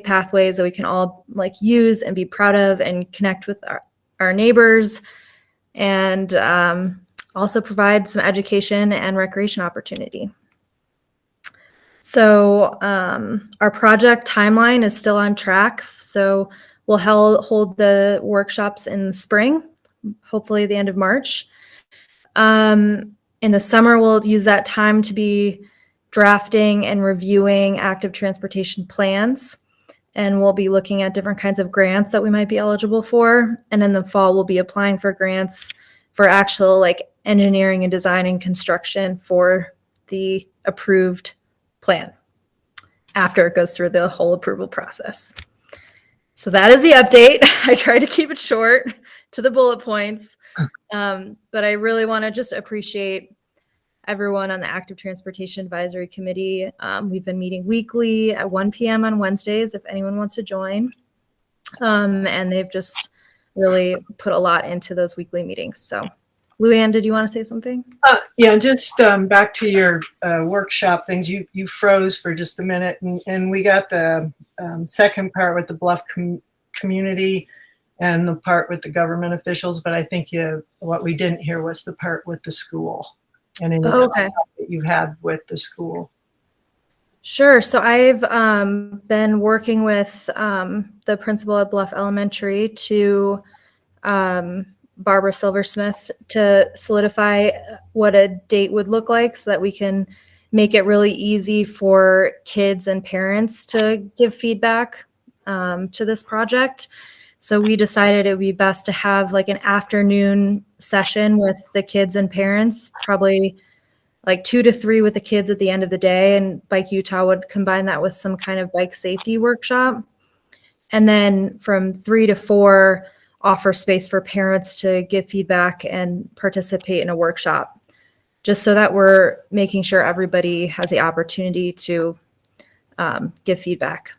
pathways that we can all like use and be proud of and connect with our neighbors, and also provide some education and recreation opportunity. So our project timeline is still on track. So we'll hold the workshops in the spring, hopefully the end of March. In the summer, we'll use that time to be drafting and reviewing active transportation plans. And we'll be looking at different kinds of grants that we might be eligible for. And in the fall, we'll be applying for grants for actual like engineering and design and construction for the approved plan after it goes through the whole approval process. So that is the update. I tried to keep it short to the bullet points, but I really want to just appreciate everyone on the Active Transportation Advisory Committee. We've been meeting weekly at 1 p.m. on Wednesdays if anyone wants to join. And they've just really put a lot into those weekly meetings. So Luann, did you want to say something? Yeah, just back to your workshop things. You froze for just a minute, and we got the second part with the Bluff community and the part with the government officials. But I think what we didn't hear was the part with the school and any that you had with the school. Sure. So I've been working with the principal at Bluff Elementary to Barbara Silversmith to solidify what a date would look like so that we can make it really easy for kids and parents to give feedback to this project. So we decided it would be best to have like an afternoon session with the kids and parents, probably like 2 to 3 with the kids at the end of the day. And Bike Utah would combine that with some kind of bike safety workshop. And then from 3 to 4, offer space for parents to give feedback and participate in a workshop, just so that we're making sure everybody has the opportunity to give feedback.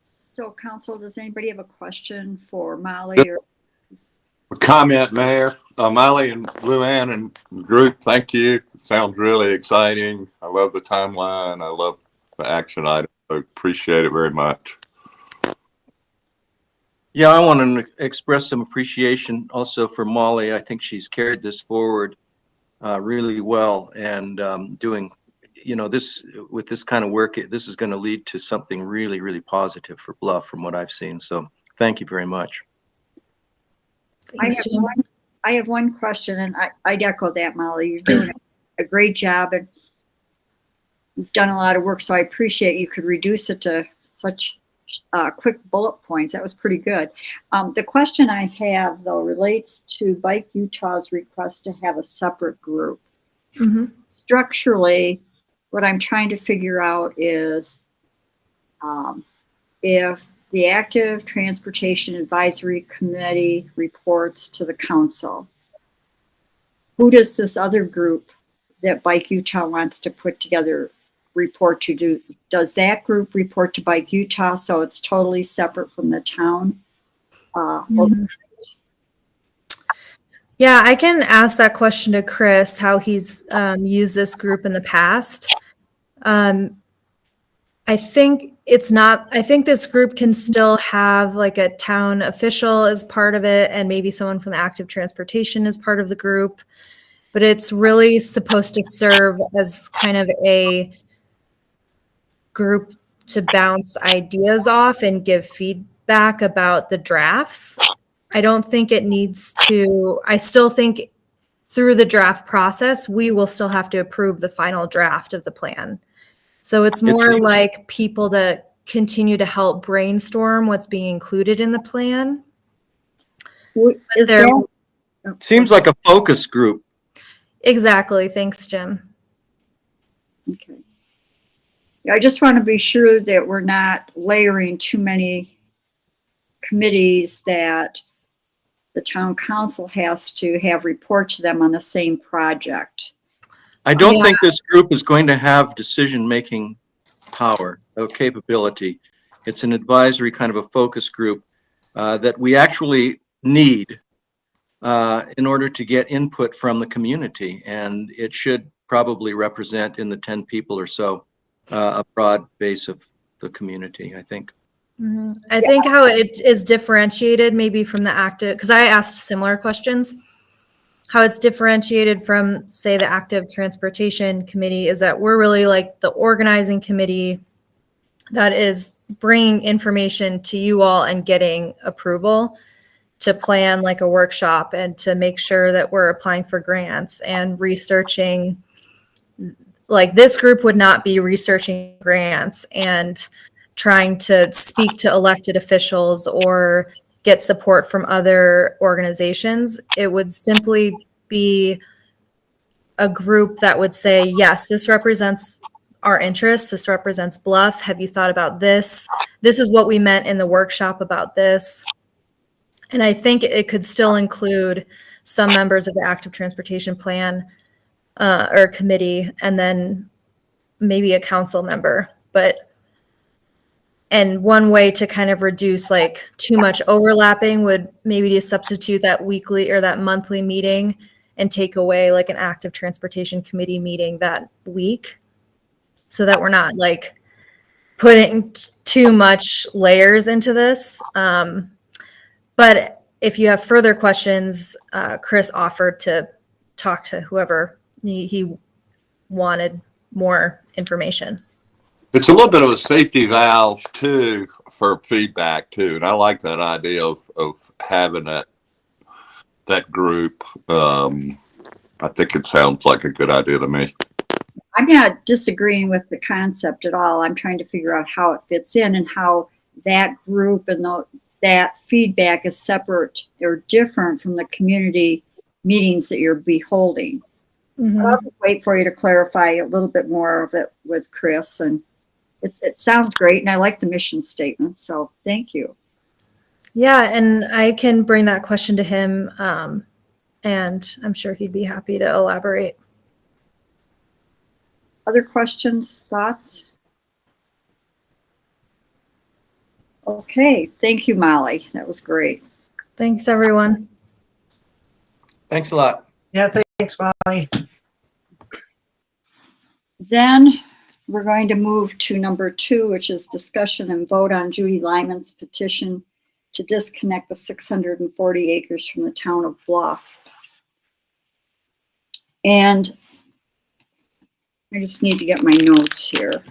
So council, does anybody have a question for Molly or? Comment, Mayor. Molly and Luann and group, thank you. Sounds really exciting. I love the timeline. I love the action item. I appreciate it very much. Yeah, I want to express some appreciation also for Molly. I think she's carried this forward really well, and doing, this with this kind of work, this is going to lead to something really, really positive for Bluff from what I've seen. So thank you very much. Thanks, I have one question, and I'd echo that, Molly. You're doing a great job, and you've done a lot of work, so I appreciate you could reduce it to such quick bullet points. That was pretty good. The question I have, though, relates to Bike Utah's request to have a separate group. Mm-hmm. Structurally, what I'm trying to figure out is if the Active Transportation Advisory Committee reports to the council, who does this other group that Bike Utah wants to put together report to? Does that group report to Bike Utah, so it's totally separate from the town? Yeah, I can ask that question to Chris, how he's used this group in the past. I think this group can still have like a town official as part of it, and maybe someone from the Active Transportation as part of the group, but it's really supposed to serve as kind of a group to bounce ideas off and give feedback about the drafts. I don't think it needs to, I still think through the draft process, we will still have to approve the final draft of the plan. So it's more like people to continue to help brainstorm what's being included in the plan. Seems like a focus group. Exactly. Thanks, Jim. Okay. I just want to be sure that we're not layering too many committees that the town council has to have report to them on the same project. I don't think this group is going to have decision-making power or capability. It's an advisory kind of a focus group that we actually need in order to get input from the community. And it should probably represent in the 10 people or so a broad base of the community, I think. I think how it is differentiated maybe from the active, because I asked similar questions. How it's differentiated from, say, the active transportation committee is that we're really like the organizing committee that is bringing information to you all and getting approval to plan like a workshop and to make sure that we're applying for grants and researching. Like this group would not be researching grants and trying to speak to elected officials or get support from other organizations. It would simply be a group that would say, yes, this represents our interests. This represents Bluff. Have you thought about this? This is what we meant in the workshop about this. And I think it could still include some members of the active transportation plan or committee, and then maybe a council member. And one way to kind of reduce like too much overlapping would maybe to substitute that weekly or that monthly meeting and take away like an active transportation committee meeting that week, so that we're not like putting too much layers into this. But if you have further questions, Chris offered to talk to whoever he wanted more information. It's a little bit of a safety valve too for feedback too, and I like that idea of having that group. I think it sounds like a good idea to me. I'm not disagreeing with the concept at all. I'm trying to figure out how it fits in and how that group and that feedback is separate or different from the community meetings that you're be holding. I'll just wait for you to clarify a little bit more of it with Chris, and it sounds great, and I like the mission statement, so thank you. Yeah, and I can bring that question to him, and I'm sure he'd be happy to elaborate. Other questions, thoughts? Okay, thank you, Molly. That was great. Thanks, everyone. Thanks a lot. Yeah, thanks, Molly. Then we're going to move to number 2, which is discussion and vote on Judy Lyman's petition to disconnect the 640 acres from the town of Bluff. And I just need to get my notes here.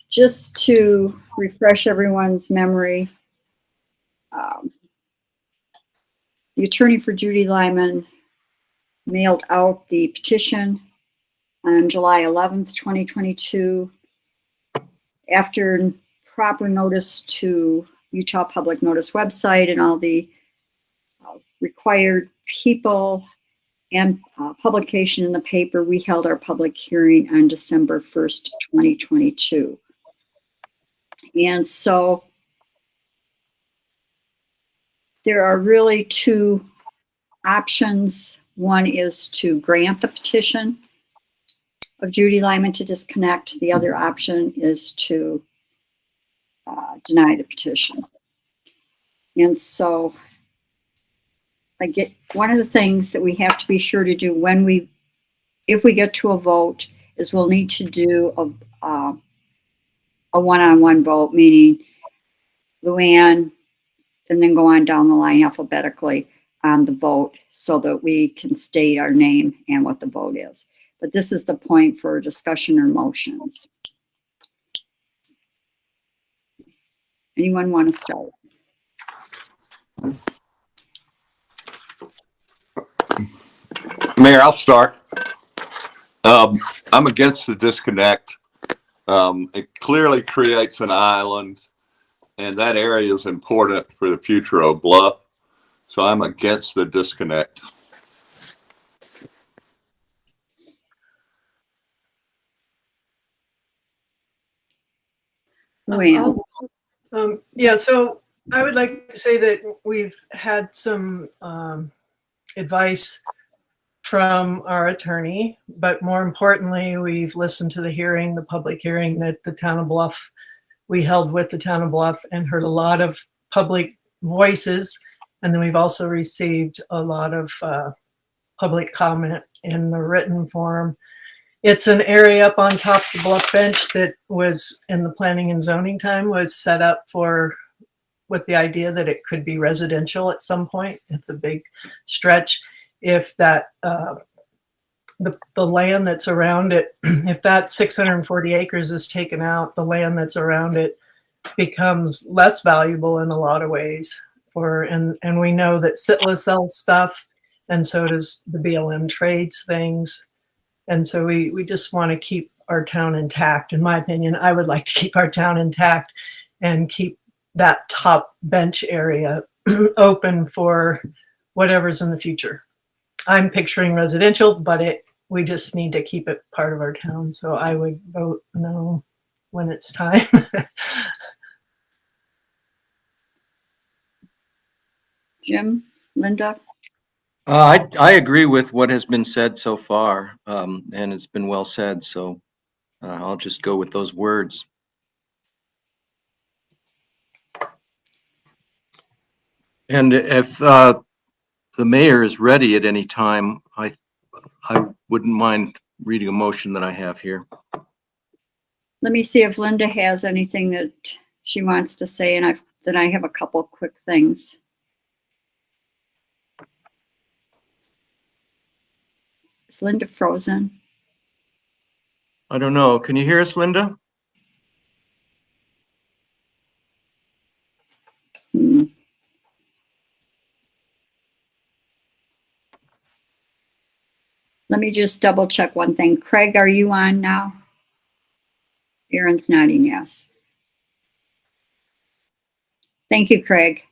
Just to refresh everyone's memory, the attorney for Judy Lyman mailed out the petition on July 11th, 2022. After proper notice to Utah Public Notice website and all the required people and publication in the paper, we held our public hearing on December 1st, 2022. And so there are really 2 options. One is to grant the petition of Judy Lyman to disconnect. The other option is to deny the petition. And so one of the things that we have to be sure to do if we get to a vote is we'll need to do a one-on-one vote, meaning Luann, and then go on down the line alphabetically on the vote so that we can state our name and what the vote is. But this is the point for discussion or motions. Anyone want to start? Mayor, I'll start. I'm against the disconnect. It clearly creates an island, and that area is important for the future of Bluff. So I'm against the disconnect. Yeah, so I would like to say that we've had some advice from our attorney, but more importantly, we've listened to the public hearing that the town of Bluff, we held with the town of Bluff, and heard a lot of public voices. And then we've also received a lot of public comment in the written form. It's an area up on top of the Bluff bench that was in the planning and zoning time was set up for with the idea that it could be residential at some point. It's a big stretch. If that the land that's around it, if that 640 acres is taken out, the land that's around it becomes less valuable in a lot of ways. And we know that Sitla sells stuff, and so does the BLM trades things. And so we just want to keep our town intact. In my opinion, I would like to keep our town intact and keep that top bench area open for whatever's in the future. I'm picturing residential, but we just need to keep it part of our town. So I would vote no when it's time. Jim, Linda? I agree with what has been said so far, and it's been well said, so I'll just go with those words. And if the mayor is ready at any time, I wouldn't mind reading a motion that I have here. Let me see if Linda has anything that she wants to say, and I have a couple quick things. Is Linda frozen? I don't know. Can you hear us, Linda? Let me just double check one thing. Craig, are you on now? Aaron's nodding yes. Thank you, Craig.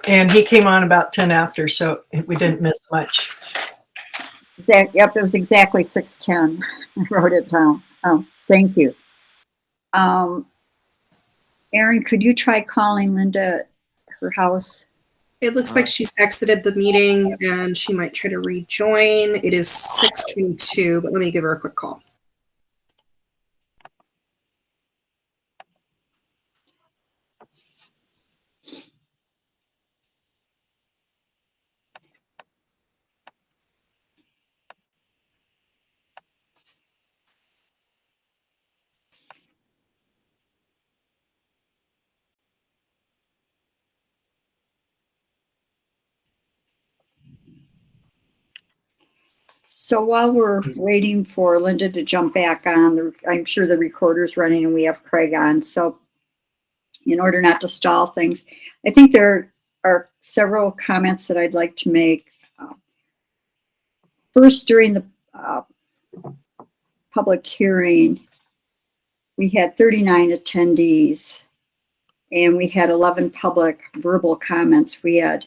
And he came on about 10 after, so we didn't miss much. Yep, it was exactly 6:10. I wrote it down. Oh, thank you. Aaron, could you try calling Linda at her house? It looks like she's exited the meeting and she might try to rejoin. It is 6:22, but let me give her a quick call. So while we're waiting for Linda to jump back on, I'm sure the recorder's running and we have Craig on. So in order not to stall things, I think there are several comments that I'd like to make. First, during the public hearing, we had 39 attendees and we had 11 public verbal comments. We had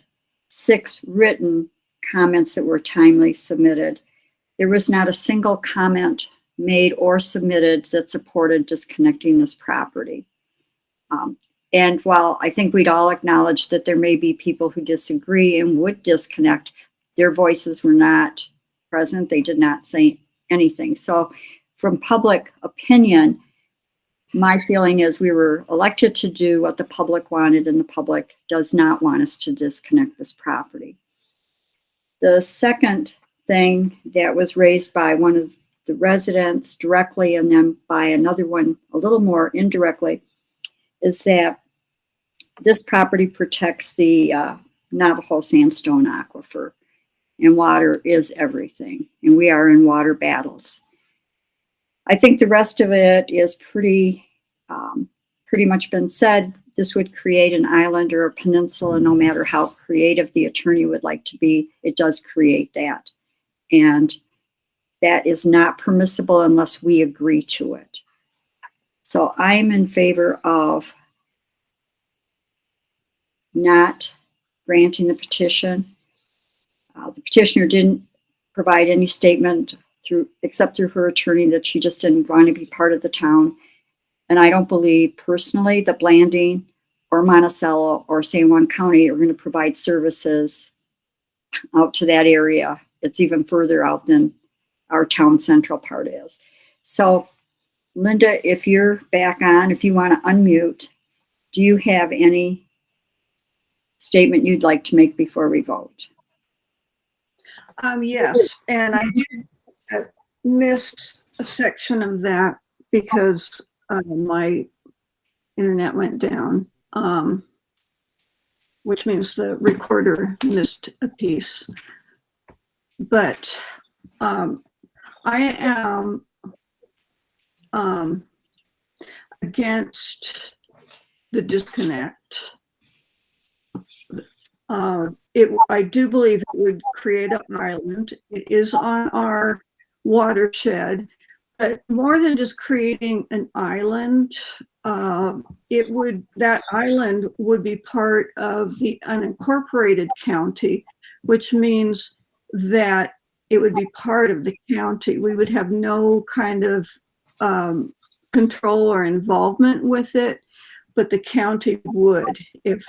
6 written comments that were timely submitted. There was not a single comment made or submitted that supported disconnecting this property. And while I think we'd all acknowledge that there may be people who disagree and would disconnect, their voices were not present. They did not say anything. So from public opinion, my feeling is we were elected to do what the public wanted, and the public does not want us to disconnect this property. The second thing that was raised by one of the residents directly and then by another one a little more indirectly is that this property protects the Navajo sandstone aquifer, and water is everything, and we are in water battles. I think the rest of it is pretty much been said. This would create an island or a peninsula, no matter how creative the attorney would like to be, it does create that. And that is not permissible unless we agree to it. So I'm in favor of not granting the petition. The petitioner didn't provide any statement except through her attorney that she just didn't want to be part of the town. And I don't believe personally that Blanding or Monticello or San Juan County are going to provide services out to that area. It's even further out than our town central part is. So Linda, if you're back on, if you want to unmute, do you have any statement you'd like to make before we vote? Yes, and I did miss a section of that because my internet went down, which means the recorder missed a piece. But I am against the disconnect. I do believe it would create an island. It is on our watershed, but more than just creating an island, that island would be part of the unincorporated county, which means that it would be part of the county. We would have no kind of control or involvement with it, but the county would if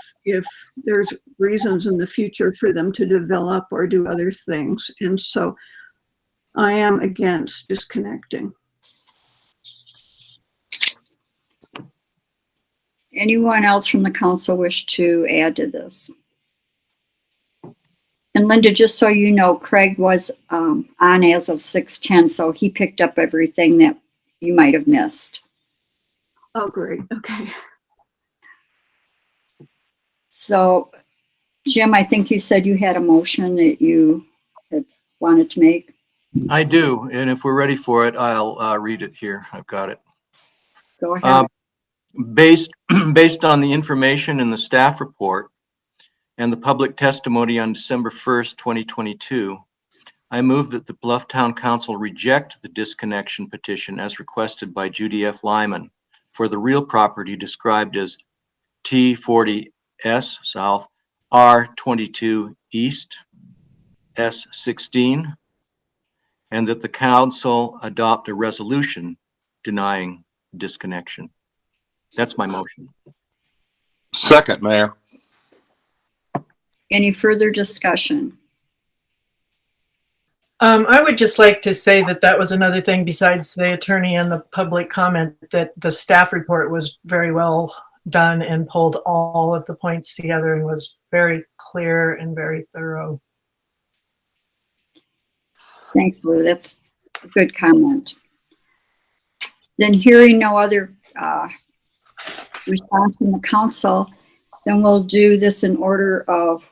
there's reasons in the future for them to develop or do other things. And so I am against disconnecting. Anyone else from the council wish to add to this? And Linda, just so you know, Craig was on as of 6:10, so he picked up everything that you might have missed. Oh, great. Okay. So, Jim, I think you said you had a motion that you had wanted to make. I do, and if we're ready for it, I'll read it here. I've got it. Go ahead. Based on the information in the staff report and the public testimony on December 1st, 2022, I move that the Bluff Town Council reject the disconnection petition as requested by Judy F. Lyman for the real property described as T40S South, R22 East, S16, and that the council adopt a resolution denying disconnection. That's my motion. Second, Mayor. Any further discussion? I would just like to say that that was another thing besides the attorney and the public comment, that the staff report was very well done and pulled all of the points together and was very clear and very thorough. Thanks, Lou. That's a good comment. Then hearing no other response from the council, then we'll do this in order of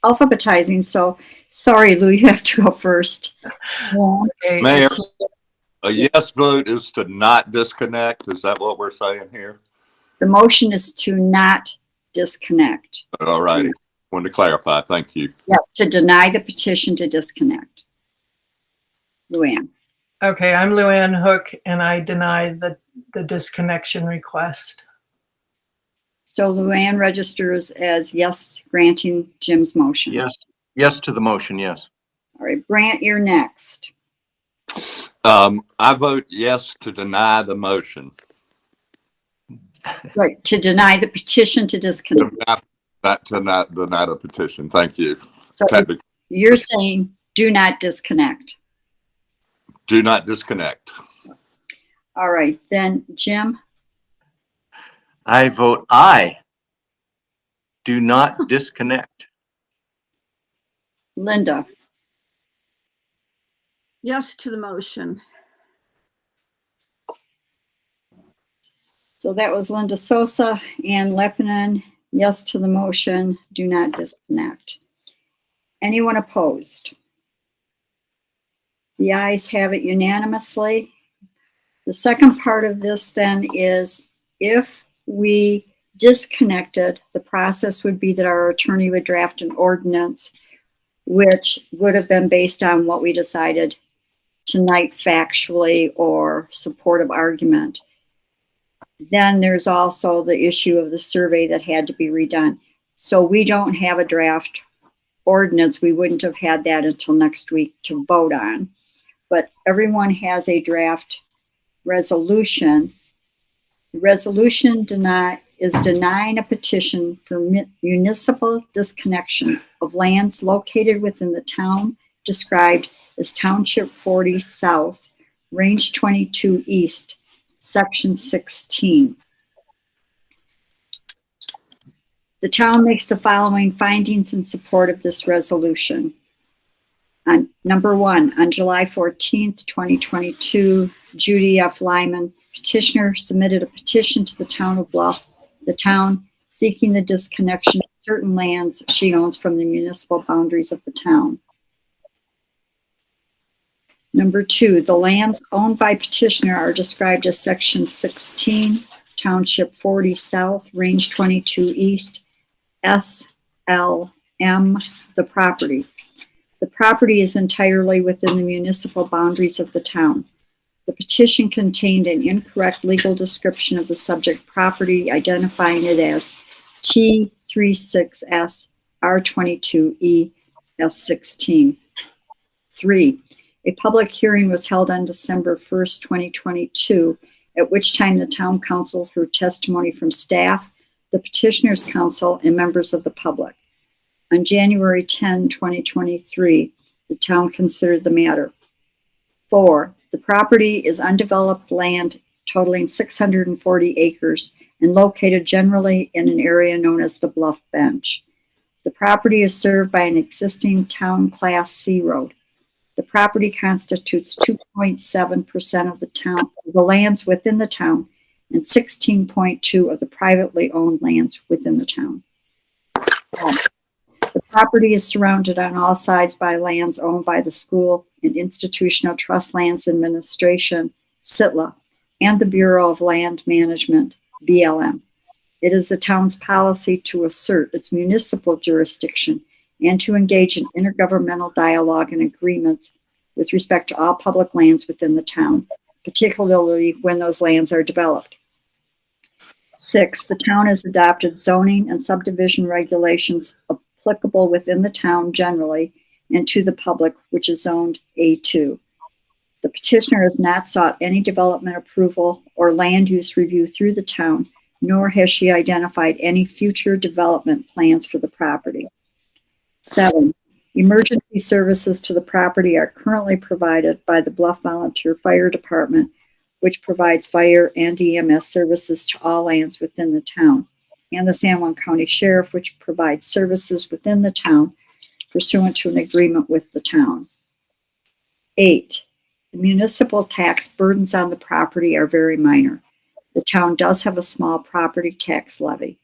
alphabetizing. So sorry, Lou, you have to go first. Yeah. Okay, Mayor. it's- A yes vote is to not disconnect. Is that what we're saying here? The motion is to not disconnect. All righty. Wanted to clarify. Thank you. Yes, to deny the petition to disconnect. Luann. Okay, I'm Luann Hook, and I deny the disconnection request. So Luann registers as yes, granting Jim's motion. Yes to the motion, yes. All right, Brant, you're next. I vote yes to deny the motion. Right, to deny the petition to disconnect. Not to not deny the petition. Thank you. So Technically, you're saying do not disconnect. do not disconnect. All right, then Jim, I vote aye. Do not disconnect. Linda, Yes to the motion. so that was Linda Sosa and Lebanon, yes to the motion, do not disconnect. Anyone opposed? The ayes have it unanimously. The second part of this then is if we disconnected, the process would be that our attorney would draft an ordinance which would have been based on what we decided tonight factually or supportive argument. Then there's also the issue of the survey that had to be redone. So we don't have a draft ordinance. We wouldn't have had that until next week to vote on. But everyone has a draft resolution. The resolution is denying a petition for municipal disconnection of lands located within the town described as Township 40 South, Range 22 East, Section 16. The town makes the following findings in support of this resolution. On number 1, on July 14th, 2022, Judy F. Lyman, petitioner, submitted a petition to the town of Bluff, the town seeking the disconnection of certain lands she owns from the municipal boundaries of the town. Number 2, the lands owned by petitioner are described as Section 16, Township 40 South, Range 22 East, SLM, the property. The property is entirely within the municipal boundaries of the town. The petition contained an incorrect legal description of the subject property, identifying it as T36S R22E S16. 3. A public hearing was held on December 1st, 2022, at which time the town council heard testimony from staff, the petitioner's counsel, and members of the public. On January 10, 2023, the town considered the matter. 4. The property is undeveloped land totaling 640 acres and located generally in an area known as the Bluff Bench. The property is served by an existing town Class C road. The property constitutes 2.7% of the lands within the town and 16.2% of the privately owned lands within the town. The property is surrounded on all sides by lands owned by the School and Institutional Trust Lands Administration, SITLA, and the Bureau of Land Management, BLM. It is the town's policy to assert its municipal jurisdiction and to engage in intergovernmental dialogue and agreements with respect to all public lands within the town, particularly when those lands are developed. 6, the town has adopted zoning and subdivision regulations applicable within the town generally and to the public, which is zoned A2. The petitioner has not sought any development approval or land use review through the town, nor has she identified any future development plans for the property. 7, emergency services to the property are currently provided by the Bluff Volunteer Fire Department, which provides fire and EMS services to all lands within the town, and the San Juan County Sheriff, which provides services within the town pursuant to an agreement with the town. 8, the municipal tax burdens on the property are very minor. The town does have a small property tax levy.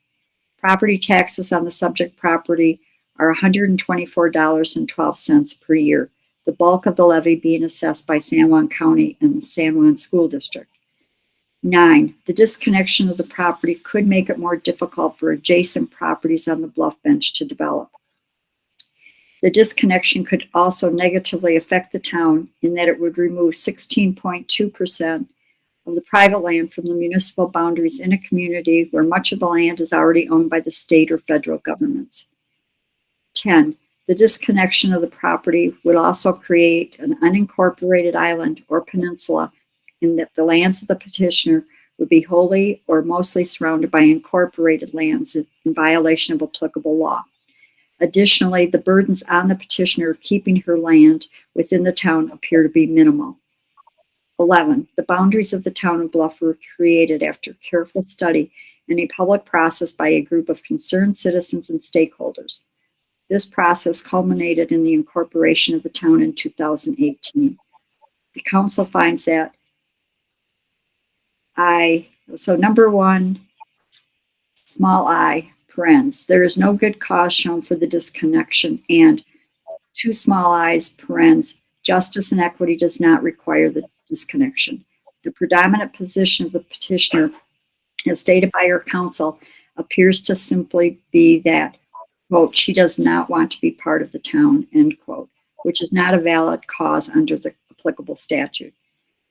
Property taxes on the subject property are $124.12 per year, the bulk of the levy being assessed by San Juan County and the San Juan School District. 9, the disconnection of the property could make it more difficult for adjacent properties on the Bluff Bench to develop. The disconnection could also negatively affect the town in that it would remove 16.2% of the private land from the municipal boundaries in a community where much of the land is already owned by the state or federal governments. 10, the disconnection of the property would also create an unincorporated island or peninsula in that the lands of the petitioner would be wholly or mostly surrounded by incorporated lands in violation of applicable law. Additionally, the burdens on the petitioner of keeping her land within the town appear to be minimal. 11, the boundaries of the town of Bluff were created after careful study and a public process by a group of concerned citizens and stakeholders. This process culminated in the incorporation of the town in 2018. The council finds that number 1, small I, parens, there is no good cause shown for the disconnection, and 2 small i's, parens, justice and equity does not require the disconnection. The predominant position of the petitioner, as stated by her counsel, appears to simply be that, quote, she does not want to be part of the town, end quote, which is not a valid cause under the applicable statute.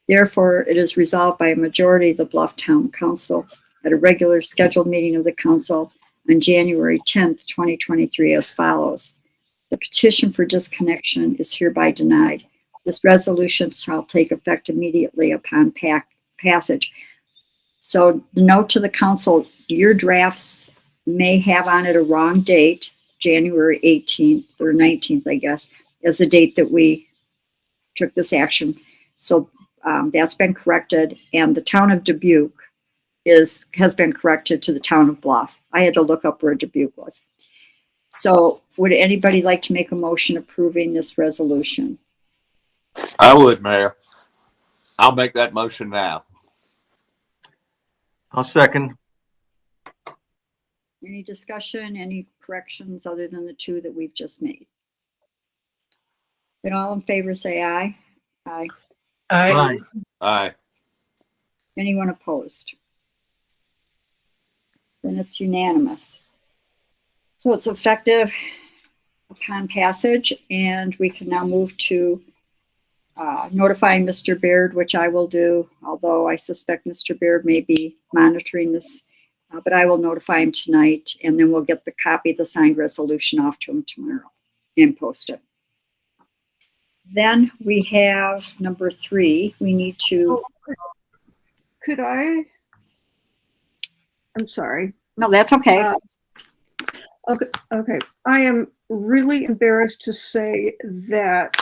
Therefore, it is resolved by a majority of the Bluff Town Council at a regular scheduled meeting of the council on January 10th, 2023 as follows. The petition for disconnection is hereby denied. This resolution shall take effect immediately upon passage. So the note to the council, your drafts may have on it a wrong date, January 18th or 19th, I guess, as the date that we took this action. So that's been corrected, and the town of Dubuque has been corrected to the town of Bluff. I had to look up where Dubuque was. So would anybody like to make a motion approving this resolution? I would, Mayor. I'll make that motion now. I'll second. Any discussion, any corrections other than the two that we've just made? Then all in favor say aye. Aye. I, Aye. Anyone opposed? Then it's unanimous. So it's effective upon passage, and we can now move to notifying Mr. Baird, which I will do, although I suspect Mr. Baird may be monitoring this, but I will notify him tonight, and then we'll get the copy of the signed resolution off to him tomorrow and post it. Then we have number 3. We need to, Could I? I'm sorry. no, that's okay. Okay. I am really embarrassed to say that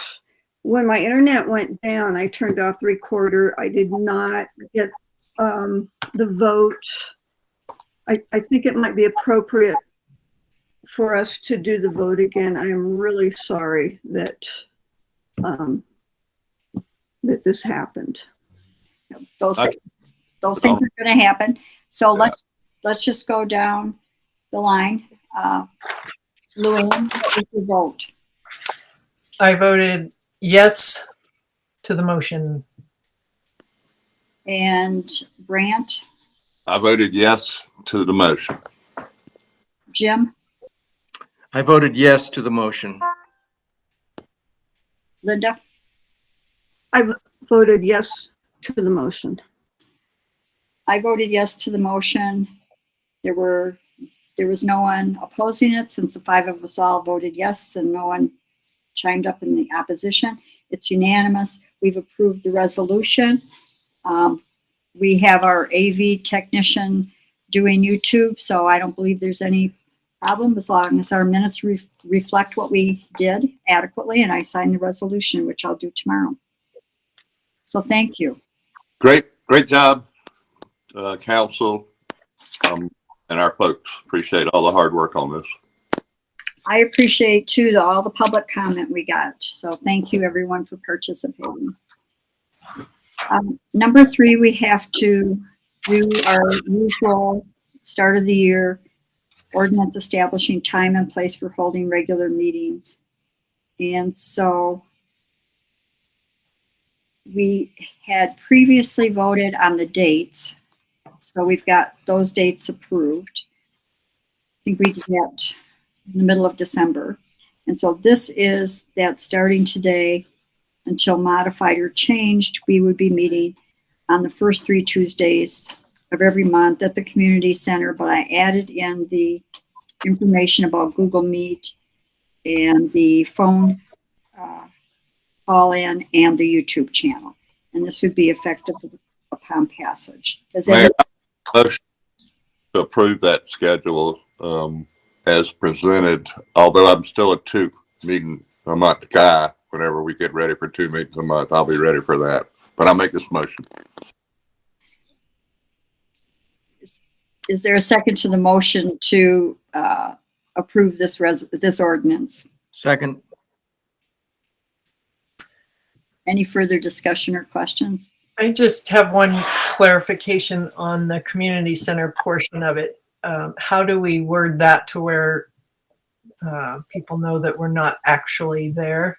when my internet went down, I turned off the recorder. I did not get the vote. I think it might be appropriate for us to do the vote again. I am really sorry that that this happened. Those I- things are going to happen. So let's just go down the line. Luann, what was your vote? I voted yes to the motion. And Brant, I voted yes to the motion. Jim, I voted yes to the motion. Linda, I voted yes to the motion. I voted yes to the motion. There was no one opposing it, since the 5 of us all voted yes and no one chimed up in the opposition. It's unanimous. We've approved the resolution. We have our AV technician doing YouTube, so I don't believe there's any problem as long as our minutes reflect what we did adequately, and I signed the resolution, which I'll do tomorrow. So thank you. Great job, council, and our folks. Appreciate all the hard work on this. I appreciate too all the public comment we got. So thank you everyone for participating. Number 3, we have to do our usual start of the year ordinance establishing time and place for holding regular meetings. And so we had previously voted on the dates. So we've got those dates approved. I think we did that in the middle of December. And so this is that starting today until modified or changed, we would be meeting on the first 3 Tuesdays of every month at the community center, but I added in the information about Google Meet and the phone call in and the YouTube channel. And this would be effective upon passage. Mayor, motion to approve that schedule as presented, although I'm still at 2 meeting a month guy. Whenever we get ready for 2 meetings a month, I'll be ready for that. But I'll make this motion. Is there a second to the motion to approve this ordinance? Second. Any further discussion or questions? I just have one clarification on the community center portion of it. How do we word that to where people know that we're not actually there?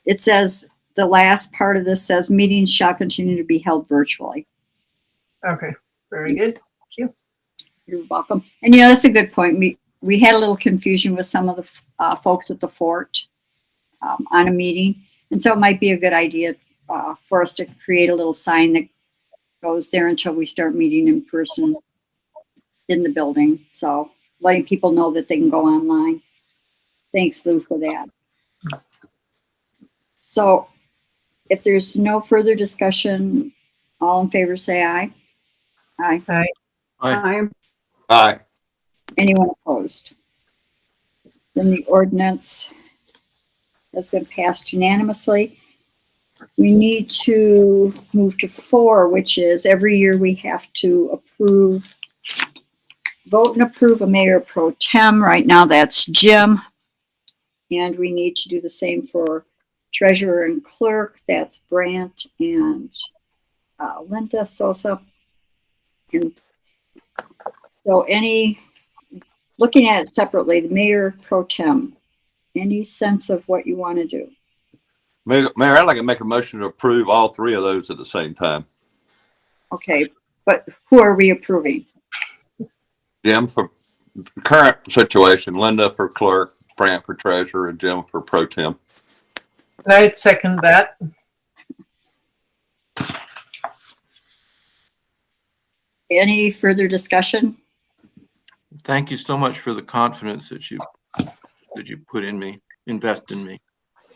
It says, the last part of this says, meetings shall continue to be held virtually. Okay, very good. Thank you. You're welcome. And yeah, that's a good point. We had a little confusion with some of the folks at the fort on a meeting. And so it might be a good idea for us to create a little sign that goes there until we start meeting in person in the building. So letting people know that they can go online. Thanks, Lou, for that. So if there's no further discussion, all in favor say aye. Aye. Aye. Aye. Aye. Anyone opposed? Then the ordinance has been passed unanimously. We need to move to 4, which is every year we have to approve vote and approve a mayor pro tem. Right now, that's Jim. And we need to do the same for treasurer and clerk. That's Brant and Linda Sosa. And so looking at it separately, the mayor pro tem, any sense of what you want to do? Mayor, I'd like to make a motion to approve all three of those at the same time. Okay, but who are we approving? Jim for current situation, Linda for clerk, Brant for treasurer, and Jim for pro tem. I'd second that. Any further discussion? Thank you so much for the confidence that you put in me, invest in me.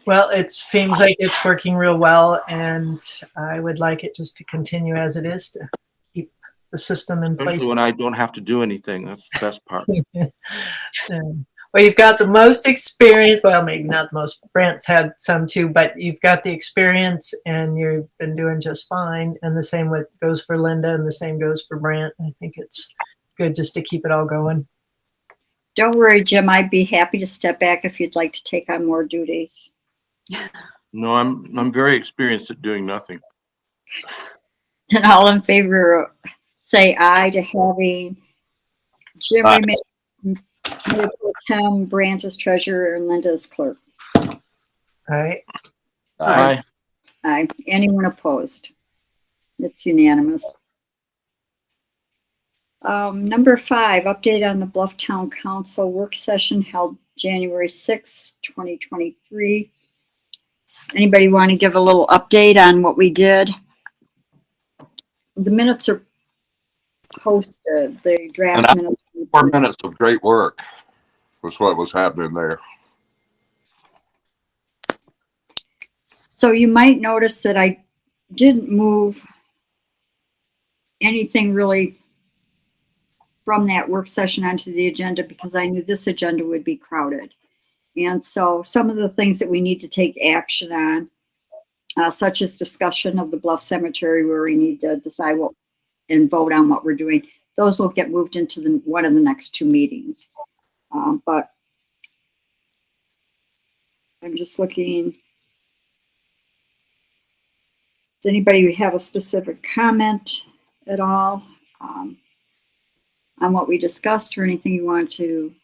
Well, it seems like it's working real well, and I would like it just to continue as it is to keep the system in place. Especially when I don't have to do anything. That's the best part. Well, you've got the most experience. Well, maybe not the most. Brant's had some too, but you've got the experience, and you've been doing just fine. And the same goes for Linda, and the same goes for Brant. I think it's good just to keep it all going. Don't worry, Jim. I'd be happy to step back if you'd like to take on more duties. No, I'm very experienced at doing nothing. Then all in favor, say aye to having Jim Aye. remain mayor pro tem, Brant as treasurer, and Linda as clerk. All right. Aye. Aye. Anyone opposed? It's unanimous. Number 5, update on the Bluff Town Council work session held January 6th, 2023. Anybody want to give a little update on what we did? The minutes are posted, the draft And minutes. 4 minutes of great work was what was happening there. So you might notice that I didn't move anything really from that work session onto the agenda because I knew this agenda would be crowded. And so some of the things that we need to take action on, such as discussion of the Bluff Cemetery where we need to decide what and vote on what we're doing, those will get moved into one of the next 2 meetings. But I'm just looking. Does anybody have a specific comment at all on what we discussed, or anything you want to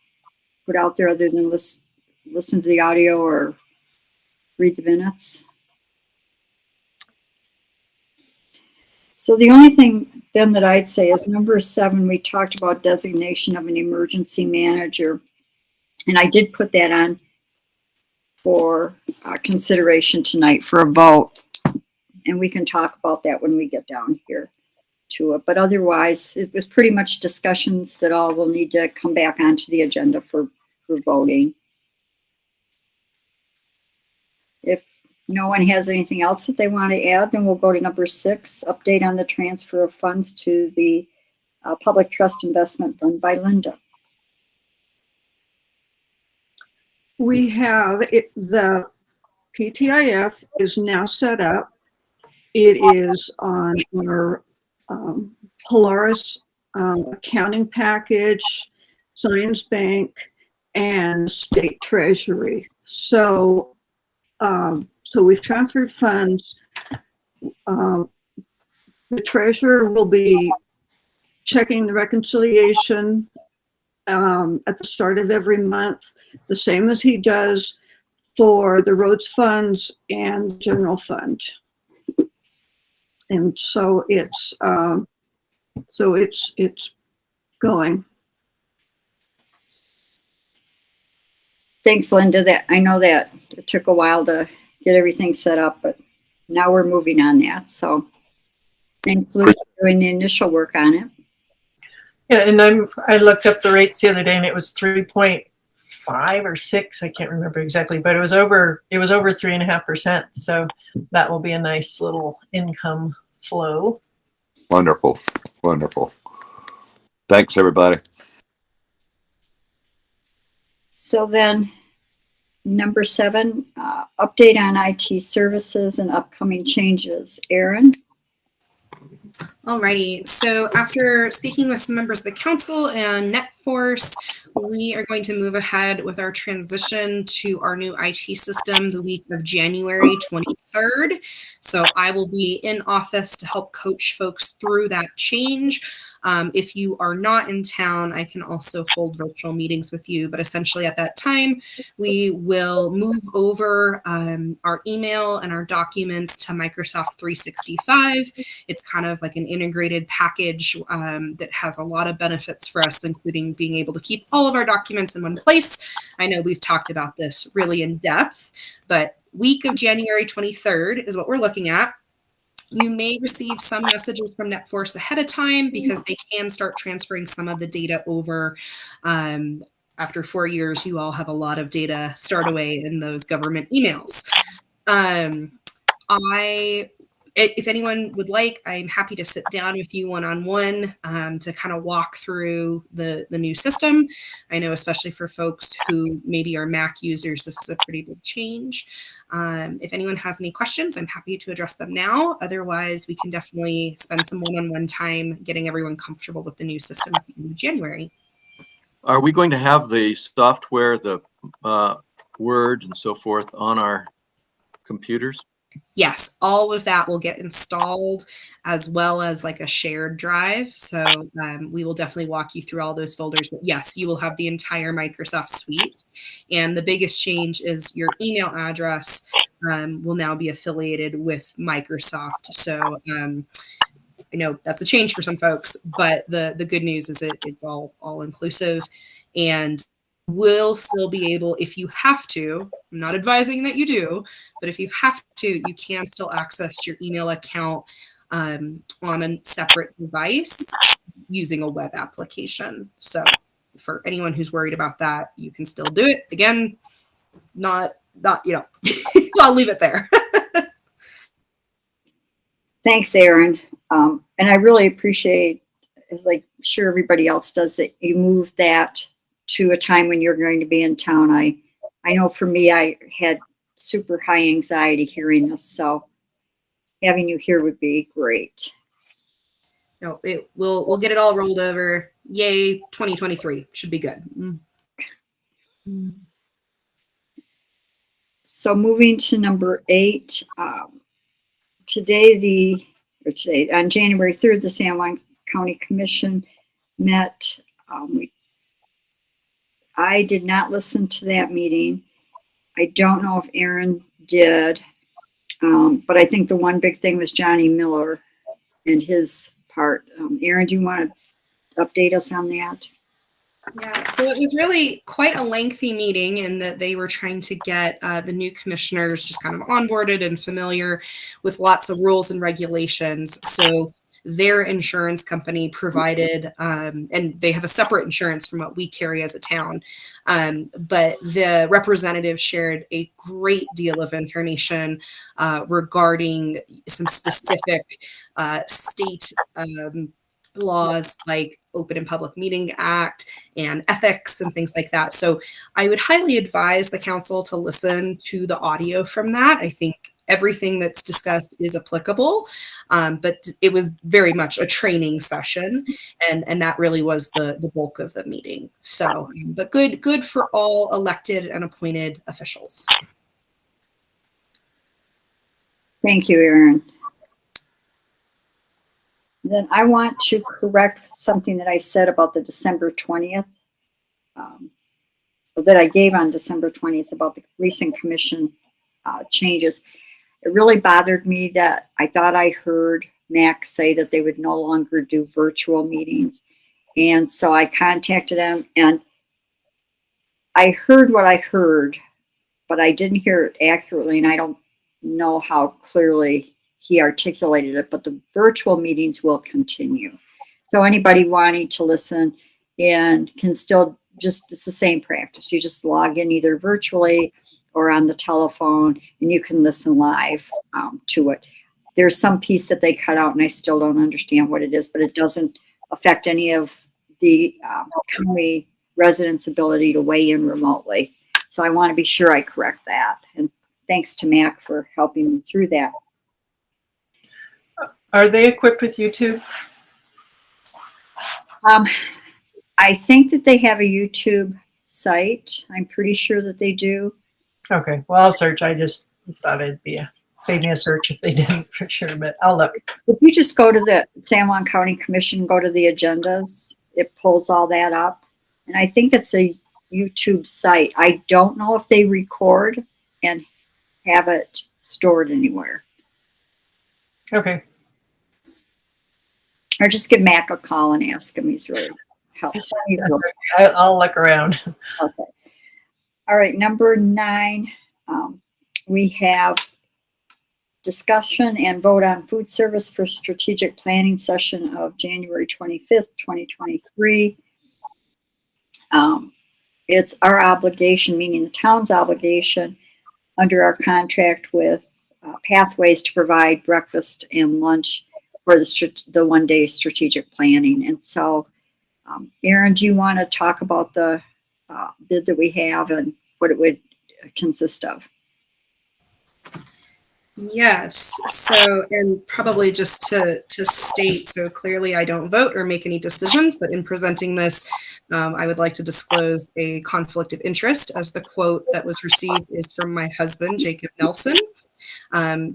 put out there other than listen to the audio or read the minutes? So the only thing then that I'd say is number 7, we talked about designation of an emergency manager. And I did put that on for consideration tonight for a vote. And we can talk about that when we get down here to it. But otherwise, it was pretty much discussions that all will need to come back onto the agenda for voting. If no one has anything else that they want to add, then we'll go to number 6, update on the transfer of funds to the Public Trust Investment Fund by Linda. We have the PTIF is now set up. It is on our Polaris accounting package, Zions Bank, and State Treasury. So we've transferred funds. The treasurer will be checking the reconciliation at the start of every month, the same as he does for the roads funds and general fund. And so it's going. Thanks, Linda. I know that it took a while to get everything set up, but now we're moving on that. So thanks, Lou, for doing the initial work on it. Yeah, and I looked up the rates the other day, and it was 3.5 or 6. I can't remember exactly, but it was over 3.5%. So that will be a nice little income flow. Wonderful. Wonderful. Thanks, everybody. So then, number 7, update on IT services and upcoming changes. Aaron? Alrighty, so after speaking with some members of the council and NetForce, we are going to move ahead with our transition to our new IT system the week of January 23rd. So I will be in office to help coach folks through that change. If you are not in town, I can also hold virtual meetings with you, but essentially at that time, we will move over our email and our documents to Microsoft 365. It's kind of like an integrated package that has a lot of benefits for us, including being able to keep all of our documents in one place. I know we've talked about this really in depth, but week of January 23rd is what we're looking at. You may receive some messages from NetForce ahead of time because they can start transferring some of the data over. After 4 years, you all have a lot of data stored away in those government emails. If anyone would like, I'm happy to sit down with you one-on-one to kind of walk through the new system. I know, especially for folks who maybe are Mac users, this is a pretty big change. If anyone has any questions, I'm happy to address them now. Otherwise, we can definitely spend some one-on-one time getting everyone comfortable with the new system at the end of January. Are we going to have the software, the Word and so forth on our computers? Yes, all of that will get installed as well as like a shared drive. So we will definitely walk you through all those folders. But yes, you will have the entire Microsoft suite. And the biggest change is your email address will now be affiliated with Microsoft. So I know that's a change for some folks, but the good news is it's all inclusive, and will still be able, if you have to, I'm not advising that you do, but if you have to, you can still access your email account on a separate device using a web application. So for anyone who's worried about that, you can still do it. Again, not I'll leave it there. Thanks, Aaron. And I really appreciate, as like sure everybody else does, that you moved that to a time when you're going to be in town. I know for me, I had super high anxiety hearing this, so having you here would be great. No, we'll get it all rolled over. Yay, 2023 should be good. So moving to number 8, today on January 3rd, the San Juan County Commission met. I did not listen to that meeting. I don't know if Aaron did, but I think the one big thing was Johnny Miller and his part. Aaron, do you want to update us on that? Yeah, so it was really quite a lengthy meeting in that they were trying to get the new commissioners just kind of onboarded and familiar with lots of rules and regulations. So their insurance company provided, and they have a separate insurance from what we carry as a town, but the representative shared a great deal of information regarding some specific state laws like Open and Public Meeting Act and ethics and things like that. So I would highly advise the council to listen to the audio from that. I think everything that's discussed is applicable, but it was very much a training session, and that really was the bulk of the meeting. So, but good for all elected and appointed officials. Thank you, Aaron. Then I want to correct something that I said about the December 20th, that I gave on December 20th about the recent commission changes. It really bothered me that I thought I heard MAC say that they would no longer do virtual meetings. And so I contacted them, and I heard what I heard, but I didn't hear it accurately, and I don't know how clearly he articulated it, but the virtual meetings will continue. So anybody wanting to listen and can still it's the same practice. You just log in either virtually or on the telephone, and you can listen live to it. There's some piece that they cut out, and I still don't understand what it is, but it doesn't affect any of the county residents' ability to weigh in remotely. So I want to be sure I correct that. And thanks to Mac for helping me through that. Are they equipped with YouTube? I think that they have a YouTube site. I'm pretty sure that they do. Okay, well, I'll search. I just thought it'd be save me a search if they didn't for sure, but I'll look. If you just go to the San Juan County Commission, go to the agendas, it pulls all that up. And I think it's a YouTube site. I don't know if they record and have it stored anywhere. Okay. Or just give Mac a call and ask him. He's really helpful. He's really I'll look around. okay. All right, number 9, we have discussion and vote on food service for strategic planning session of January 25th, 2023. It's our obligation, meaning the town's obligation, under our contract with Pathways to provide breakfast and lunch for the one-day strategic planning. And so, Aaron, do you want to talk about the bid that we have and what it would consist of? Yes. So, and probably just to state, so clearly I don't vote or make any decisions, but in presenting this, I would like to disclose a conflict of interest, as the quote that was received is from my husband, Jacob Nelson.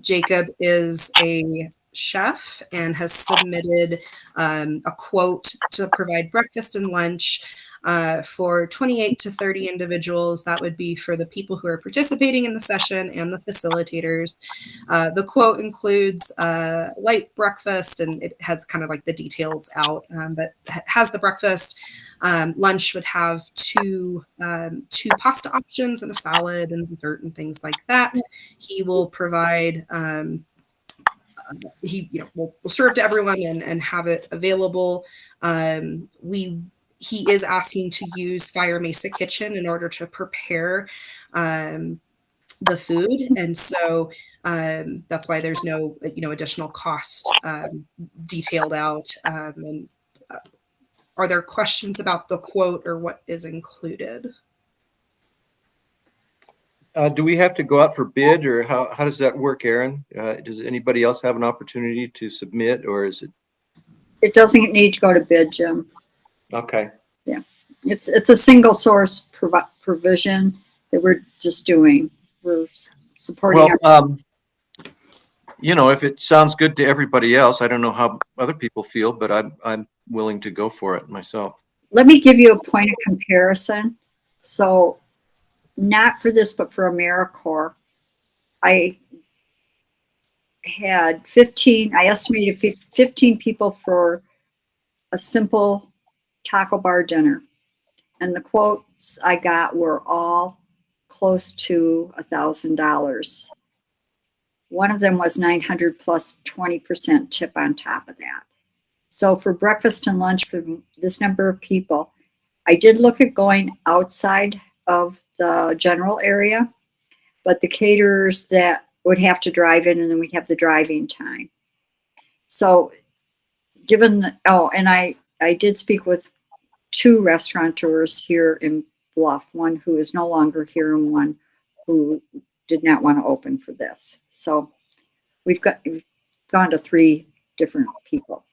Jacob is a chef and has submitted a quote to provide breakfast and lunch for 28 to 30 individuals. That would be for the people who are participating in the session and the facilitators. The quote includes light breakfast, and it has kind of like the details out, but has the breakfast. Lunch would have two pasta options and a salad and dessert and things like that. He will provide will serve to everyone and have it available. He is asking to use Fire Mesa Kitchen in order to prepare the food, and so that's why there's no additional cost detailed out. Are there questions about the quote or what is included? Do we have to go out for bid, or how does that work, Aaron? Does anybody else have an opportunity to submit, or is it? It doesn't need to go to bid, Jim. Okay. Yeah, it's a single source provision that we're just doing. We're supporting. Well, if it sounds good to everybody else, I don't know how other people feel, but I'm willing to go for it myself. Let me give you a point of comparison. So, not for this, but for AmeriCorps, I had 15. I estimated 15 people for a simple taco bar dinner, and the quotes I got were all close to $1,000. One of them was 900 plus 20% tip on top of that. So for breakfast and lunch for this number of people, I did look at going outside of the general area, but the caterers that would have to drive in, and then we'd have the driving time. So given, and I did speak with 2 restaurateurs here in Bluff, one who is no longer here and one who did not want to open for this. So we've gone to 3 different people.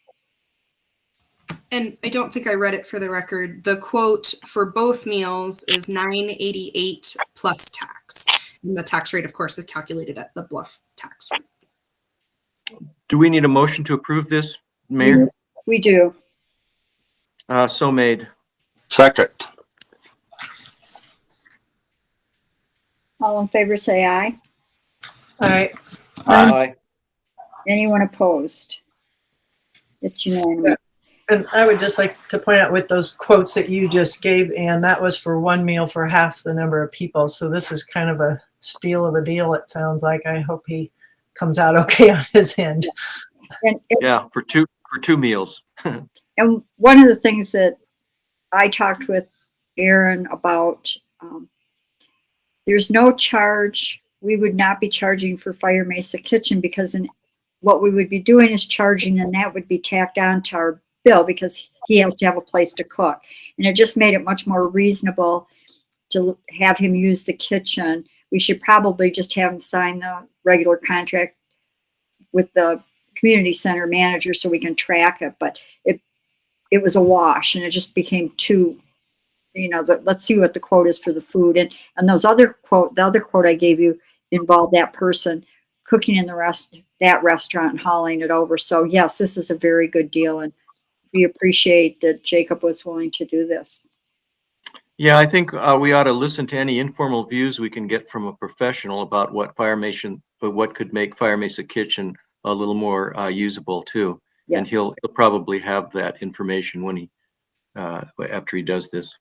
And I don't think I read it for the record. The quote for both meals is $9.88 plus tax. And the tax rate, of course, is calculated at the Bluff tax rate. Do we need a motion to approve this, Mayor? We do. So made. Second. All in favor, say aye. All right. Aye. Anyone opposed? It's unanimous. And I would just like to point out with those quotes that you just gave, Ann, that was for one meal for half the number of people. So this is kind of a steal of a deal, it sounds like. I hope he comes out okay on his end. And Yeah, for two meals. And one of the things that I talked with Aaron about, there's no charge. We would not be charging for Fire Mesa Kitchen, because what we would be doing is charging, and that would be tacked on to our bill because he has to have a place to cook. And it just made it much more reasonable to have him use the kitchen. We should probably just have him sign the regular contract with the community center manager so we can track it, but it was a wash, and it just became too, let's see what the quote is for the food. And the other quote I gave you involved that person cooking in that restaurant and hauling it over. So yes, this is a very good deal, and we appreciate that Jacob was willing to do this. Yeah, I think we ought to listen to any informal views we can get from a professional about what what could make Fire Mesa Kitchen a little more usable too. Yeah. And he'll probably have that information when he after he does this.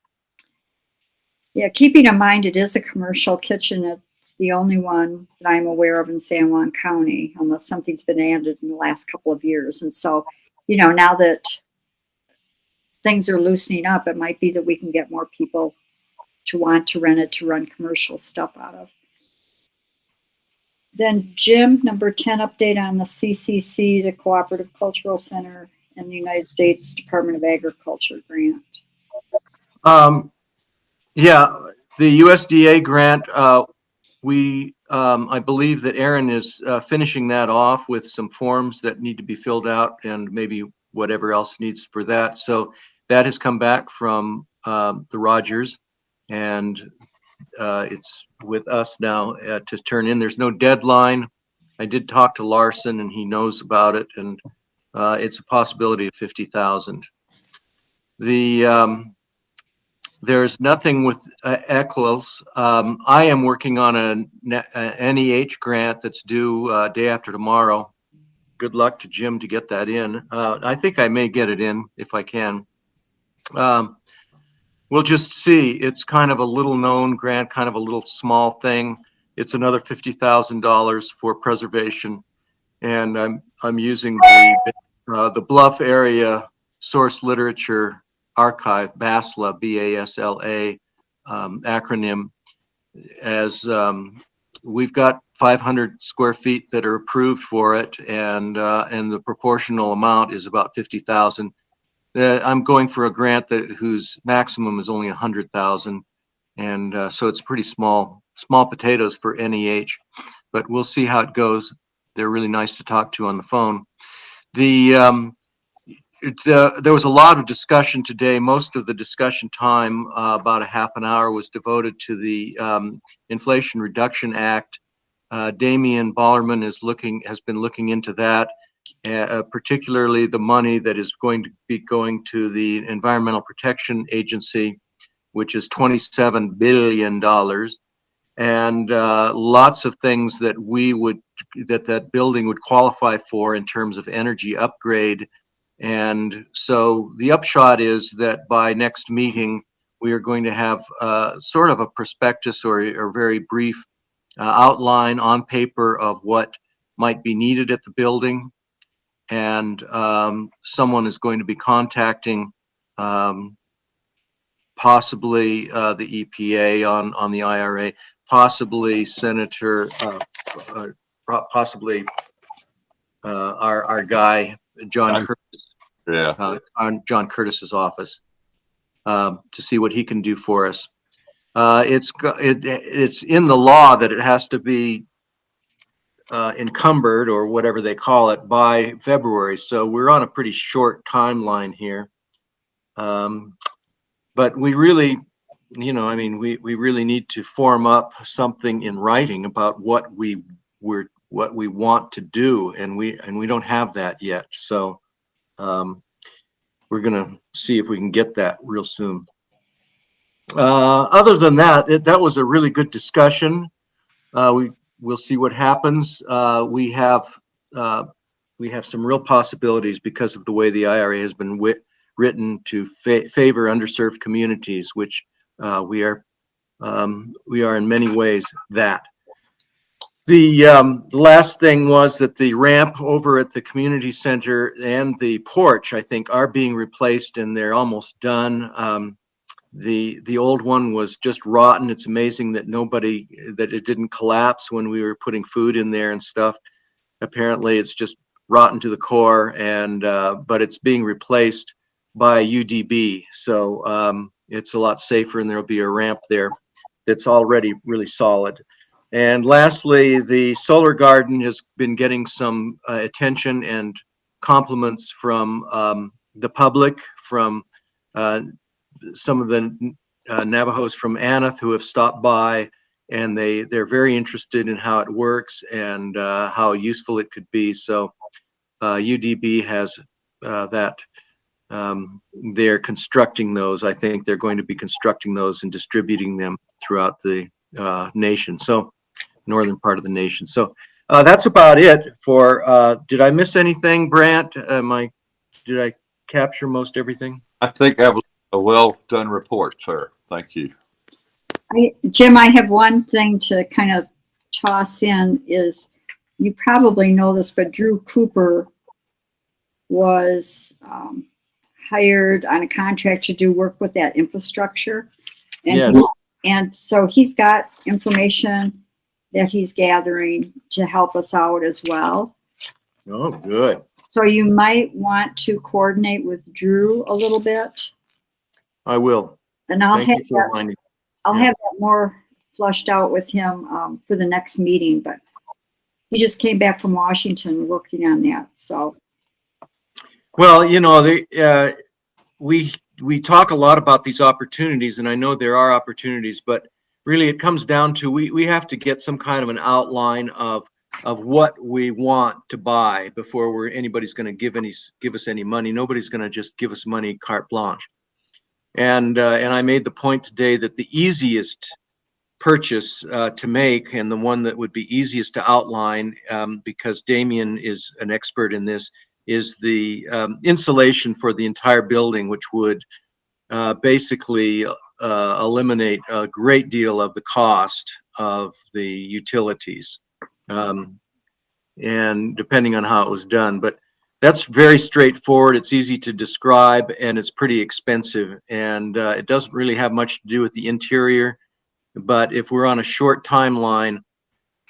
Yeah, keeping in mind it is a commercial kitchen. It's the only one that I'm aware of in San Juan County, unless something's been added in the last couple of years. And so, now that things are loosening up, it might be that we can get more people to want to rent it to run commercial stuff out of. Then Jim, number 10, update on the CCC, the Cooperative Cultural Center, and the United States Department of Agriculture grant. Yeah, the USDA grant, I believe that Aaron is finishing that off with some forms that need to be filled out and maybe whatever else needs for that. So that has come back from the Rogers, and it's with us now to turn in. There's no deadline. I did talk to Larson, and he knows about it, and it's a possibility of 50,000. There's nothing with ECLS. I am working on a NEH grant that's due day after tomorrow. Good luck to Jim to get that in. I think I may get it in if I can. We'll just see. It's kind of a little known grant, kind of a little small thing. It's another $50,000 for preservation, and I'm using the Bluff area source literature archive, BASLA, B-A-S-L-A acronym, as we've got 500 square feet that are approved for it, and the proportional amount is about 50,000. I'm going for a grant whose maximum is only 100,000, and so it's pretty small potatoes for NEH, but we'll see how it goes. They're really nice to talk to on the phone. There was a lot of discussion today. Most of the discussion time, about a half an hour, was devoted to the Inflation Reduction Act. Damian Ballerman has been looking into that. Particularly the money that is going to be going to the Environmental Protection Agency, which is $27 billion, and lots of things that that building would qualify for in terms of energy upgrade. And so the upshot is that by next meeting, we are going to have sort of a prospectus or a very brief outline on paper of what might be needed at the building. And someone is going to be contacting possibly the EPA on the IRA, possibly Senator, possibly our guy, John Curtis, on John Curtis's office, to see what he can do for us. It's in the law that it has to be encumbered, or whatever they call it, by February. So we're on a pretty short timeline here. But we really, we really need to form up something in writing about what we want to do, and we don't have that yet. So we're gonna see if we can get that real soon. Other than that, that was a really good discussion. We'll see what happens. We have some real possibilities because of the way the IRA has been written to favor underserved communities, which we are in many ways that. The last thing was that the ramp over at the community center and the porch, I think, are being replaced, and they're almost done. The old one was just rotten. It's amazing that it didn't collapse when we were putting food in there and stuff. Apparently it's just rotten to the core, and but it's being replaced by UDB. So it's a lot safer, and there'll be a ramp there that's already really solid. And lastly, the solar garden has been getting some attention and compliments from the public, from some of the Navajos from Aneth who have stopped by, and they're very interested in how it works and how useful it could be. So UDB has that. They're constructing those. I think they're going to be constructing those and distributing them throughout the nation. So northern part of the nation. So that's about it for, did I miss anything, Brant? Did I capture most everything? I think that was a well done report, sir. Thank you. Jim, I have one thing to kind of toss in is, you probably know this, but Drew Cooper was hired on a contract to do work with that infrastructure. And Yes. and so he's got information that he's gathering to help us out as well. Oh, good. So you might want to coordinate with Drew a little bit, I will. and I'll Thank have you for that, reminding. I'll yeah. have that more flushed out with him for the next meeting, but he just came back from Washington working on that, so. Well, you know, we talk a lot about these opportunities, and I know there are opportunities, but really it comes down to we have to get some kind of an outline of what we want to buy before anybody's going to give us any money. Nobody's going to just give us money carte blanche. And I made the point today that the easiest purchase to make, and the one that would be easiest to outline, because Damien is an expert in this, is the insulation for the entire building, which would basically eliminate a great deal of the cost of the utilities, and depending on how it was done. But that's very straightforward. It's easy to describe, and it's pretty expensive, and it doesn't really have much to do with the interior. But if we're on a short timeline,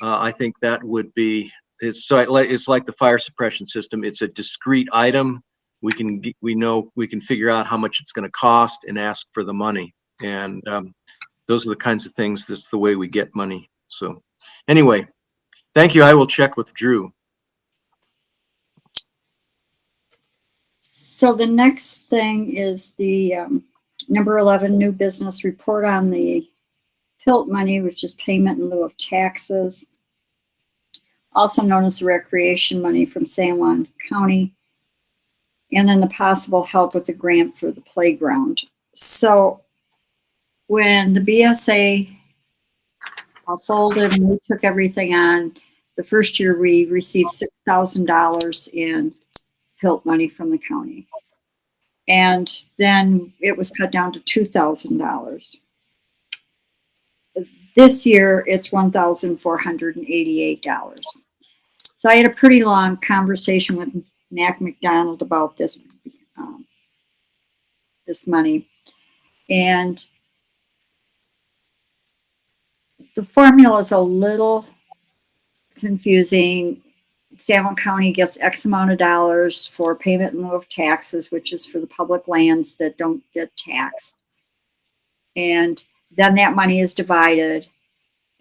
I think that would be, it's like the fire suppression system. It's a discrete item. We can figure out how much it's going to cost and ask for the money. And those are the kinds of things, that's the way we get money. So anyway, thank you. I will check with Drew. So the next thing is the number 11 new business report on the PILT money, which is payment in lieu of taxes, also known as the recreation money from San Juan County, and then the possible help with the grant for the playground. So when the BSA folded and we took everything on, the first year we received $6,000 in PILT money from the county. And then it was cut down to $2,000. This year it's $1,488. So I had a pretty long conversation with Mac McDonald about this this money, and the formula is a little confusing. San Juan County gets X amount of dollars for payment in lieu of taxes, which is for the public lands that don't get taxed, and then that money is divided,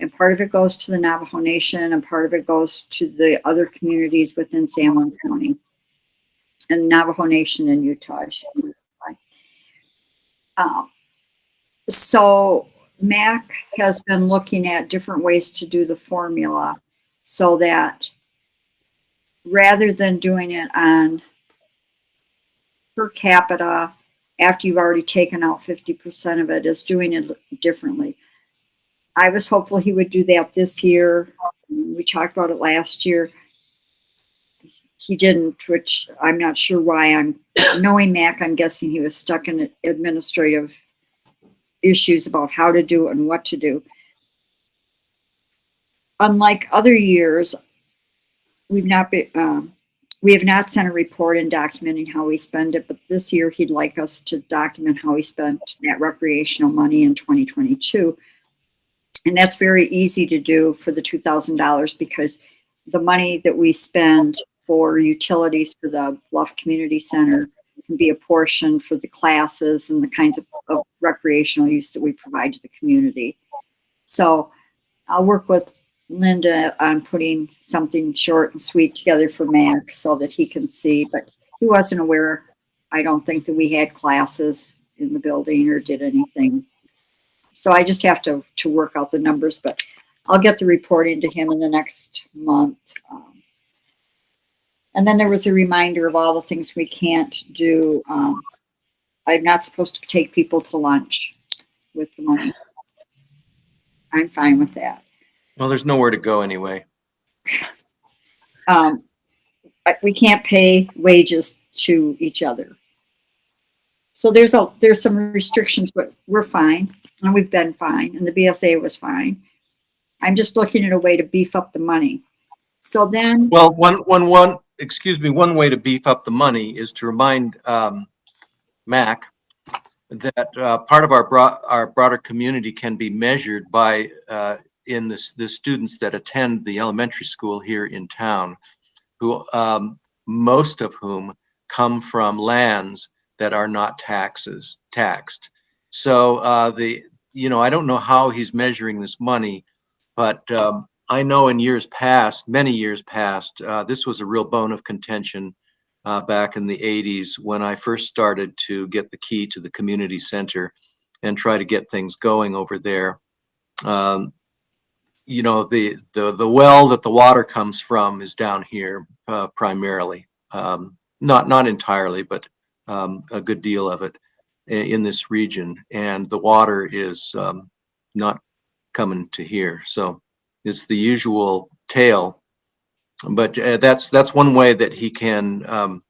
and part of it goes to the Navajo Nation and part of it goes to the other communities within San Juan County and Navajo Nation in Utah. So Mac has been looking at different ways to do the formula so that rather than doing it on per capita after you've already taken out 50% of it, is doing it differently. I was hopeful he would do that this year. We talked about it last year. He didn't, which I'm not sure why. Knowing Mac, I'm guessing he was stuck in administrative issues about how to do it and what to do. Unlike other years, we have not sent a report in documenting how we spend it, but this year he'd like us to document how we spent that recreational money in 2022. And that's very easy to do for the $2,000 because the money that we spend for utilities for the Bluff Community Center can be a portion for the classes and the kinds of recreational use that we provide to the community. So I'll work with Linda on putting something short and sweet together for Mac so that he can see, but he wasn't aware, I don't think, that we had classes in the building or did anything. So I just have to work out the numbers, but I'll get the reporting to him in the next month. And then there was a reminder of all the things we can't do. I'm not supposed to take people to lunch with the money. I'm fine with that. Well, there's nowhere to go anyway. We can't pay wages to each other. So there's some restrictions, but we're fine, and we've been fine, and the BSA was fine. I'm just looking at a way to beef up the money. So then, Well, one way to beef up the money is to remind Mac that part of our broader community can be measured by in the students that attend the elementary school here in town, who most of whom come from lands that are not taxed. So I don't know how he's measuring this money, but I know in years past, many years past, this was a real bone of contention back in the 80s when I first started to get the key to the community center and try to get things going over there. The well that the water comes from is down here primarily, not entirely, but a good deal of it in this region, and the water is not coming to here. So it's the usual tale, but that's one way that he can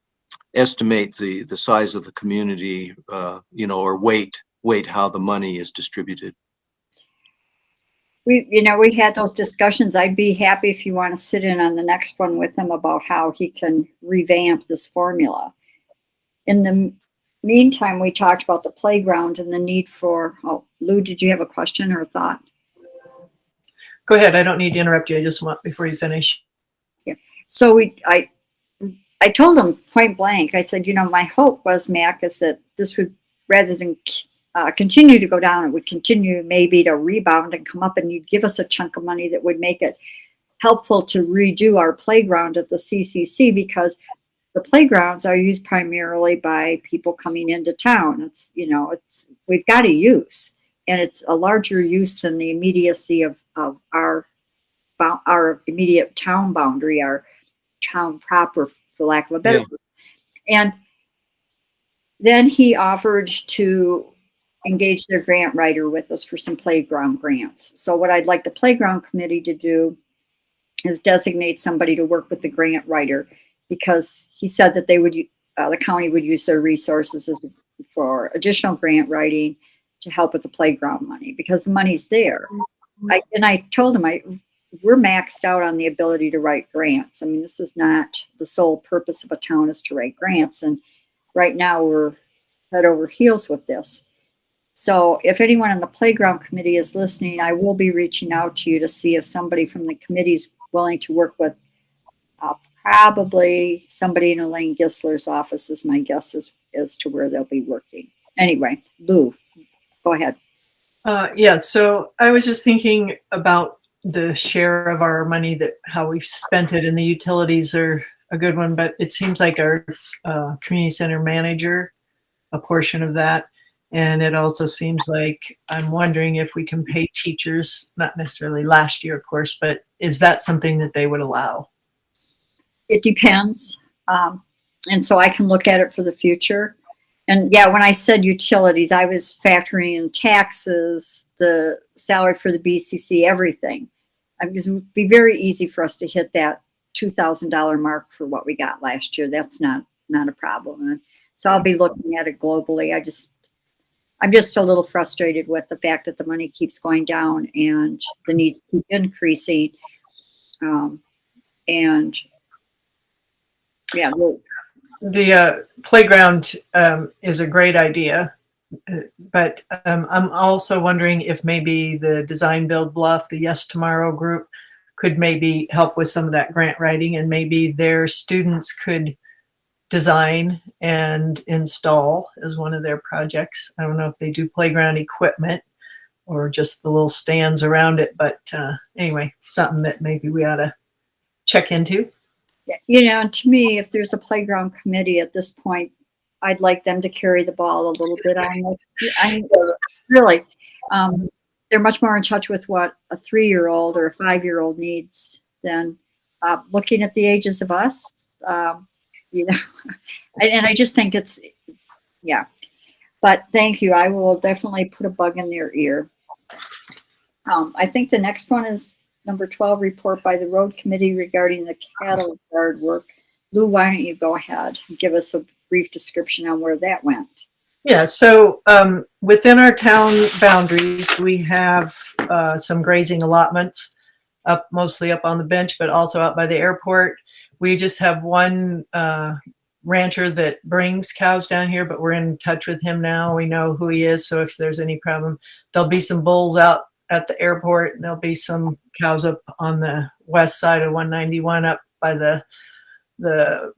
estimate the size of the community, or weight how the money is distributed. we had those discussions. I'd be happy if you want to sit in on the next one with him about how he can revamp this formula. In the meantime, we talked about the playground and the need for, Lou, did you have a question or a thought? Go ahead. I don't need to interrupt you. I just want, before you finish. Yeah. So I told him point blank, I said, my hope was, Mac, is that this would, rather than continue to go down, it would continue maybe to rebound and come up, and you'd give us a chunk of money that would make it helpful to redo our playground at the CCC, because the playgrounds are used primarily by people coming into town. We've got a use, and it's a larger use than the immediacy of our immediate town boundary, our town proper, for lack of a better word. And then he offered to engage their grant writer with us for some playground grants. So what I'd like the playground committee to do is designate somebody to work with the grant writer, because he said that they would, the county would use their resources for additional grant writing to help with the playground money, because the money's there. I told him we're maxed out on the ability to write grants. I mean, this is not the sole purpose of a town, is to write grants. And right now we're head over heels with this. So if anyone on the playground committee is listening, I will be reaching out to you to see if somebody from the committee is willing to work with probably somebody in Elaine Gisler's office, is my guess as to where they'll be working. Anyway, Lou, go ahead. Yeah, so I was just thinking about the share of our money, that how we've spent it, and the utilities are a good one, but it seems like our community center manager, a portion of that. And it also seems like, I'm wondering if we can pay teachers, not necessarily last year, of course, but is that something that they would allow? It depends. And so I can look at it for the future. And yeah, when I said utilities, I was factoring in taxes, the salary for the BCC, everything. It would be very easy for us to hit that $2,000 mark for what we got last year. That's not a problem. And so I'll be looking at it globally. I'm just a little frustrated with the fact that the money keeps going down and the needs keep increasing. And yeah. The playground is a great idea, but I'm also wondering if maybe the Design Build Bluff, the Yes Tomorrow group, could maybe help with some of that grant writing, and maybe their students could design and install as one of their projects. I don't know if they do playground equipment or just the little stands around it. But anyway, something that maybe we ought to check into. Yeah, you know, to me, if there's a playground committee at this point, I'd like them to carry the ball a little bit on it. I really, they're much more in touch with what a 3-year-old or a 5-year-old needs than looking at the ages of us. You know, and I just think it's, yeah. But thank you. I will definitely put a bug in their ear. I think the next one is number 12, report by the road committee regarding the cattle guard work. Lou, why don't you go ahead and give us a brief description on where that went? Yeah, so within our town boundaries, we have some grazing allotments mostly up on the bench, but also out by the airport. We just have one rancher that brings cows down here, but we're in touch with him now. We know who he is, so if there's any problem, there'll be some bulls out at the airport, and there'll be some cows up on the west side of 191 up by the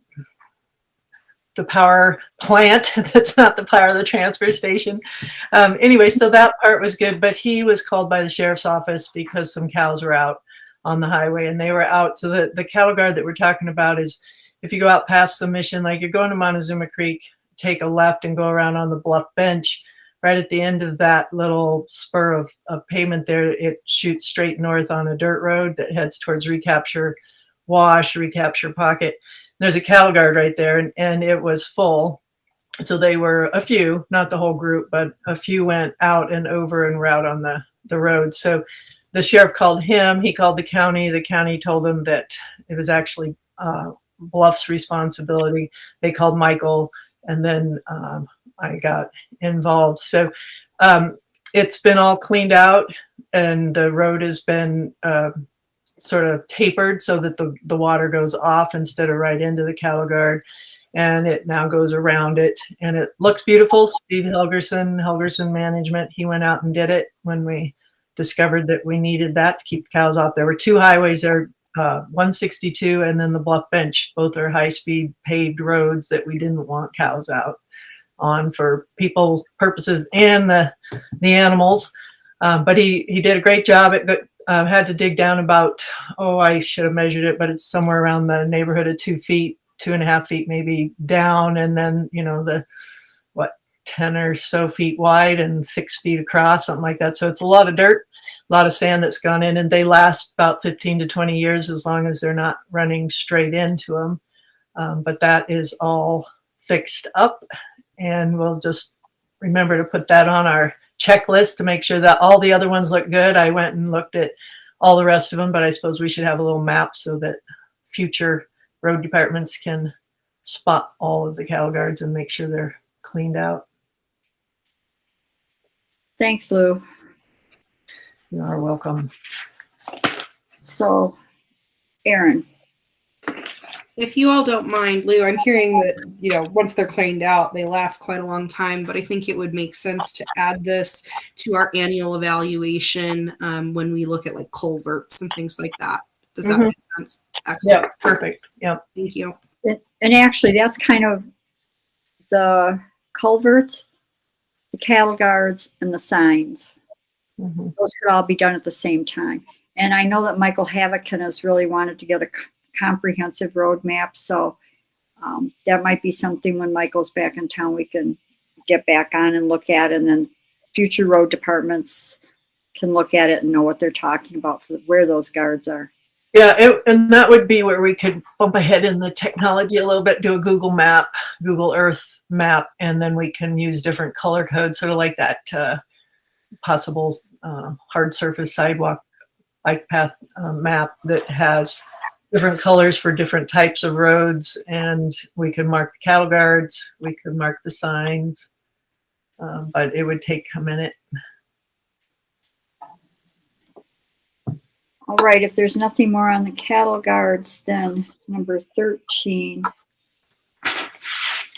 power plant. That's not the power of the transfer station. Anyway, so that part was good, but he was called by the sheriff's office because some cows were out on the highway, and they were out. So the cattle guard that we're talking about is if you go out past the mission, like you're going to Montezuma Creek, take a left and go around on the Bluff bench. Right at the end of that little spur of pavement there, it shoots straight north on a dirt road that heads towards Recapture Wash, Recapture Pocket. There's a cattle guard right there, and it was full. So they were a few, not the whole group, but a few went out and over and were out on the road. So the sheriff called him, he called the county told him that it was actually Bluff's responsibility. They called Michael, and then I got involved. So it's been all cleaned out, and the road has been sort of tapered so that the water goes off instead of right into the cattle guard, and it now goes around it, and it looks beautiful. Steve Helgerson Management, he went out and did it when we discovered that we needed that to keep the cows off. There were 2 highways there, 162 and then the Bluff Bench. Both are high-speed paved roads that we didn't want cows out on for people's purposes and the animals. But he did a great job. It had to dig down about, I should have measured it, but it's somewhere around the neighborhood of 2 feet, 2.5 feet maybe down, and then, you know, 10 or so feet wide and 6 feet across, something like that. So it's a lot of dirt, a lot of sand that's gone in, and they last about 15 to 20 years as long as they're not running straight into them. But that is all fixed up, and we'll just remember to put that on our checklist to make sure that all the other ones look good. I went and looked at all the rest of them, but I suppose we should have a little map so that future road departments can spot all of the cattle guards and make sure they're cleaned out. Thanks, Lou. You are welcome. So, Aaron. If you all don't mind, Lou, I'm hearing that, you know, once they're cleaned out, they last quite a long time, but I think it would make sense to add this to our annual evaluation when we look at like culverts and things like that. Does that make sense? Excellent. Yeah, perfect. Yeah. Thank you. And actually, that's kind of the culverts, the cattle guards, and the signs. Those could all be done at the same time. And I know that Michael Havocan has really wanted to get a comprehensive roadmap, so that might be something when Michael's back in town we can get back on and look at, and then future road departments can look at it and know what they're talking about for where those guards are. Yeah, and that would be where we could bump ahead in the technology a little bit, do a Google Earth map, and then we can use different color codes, sort of like that possible hard surface sidewalk bike path map that has different colors for different types of roads, and we could mark the cattle guards, we could mark the signs, but it would take a minute. All right, if there's nothing more on the cattle guards, then number 13, the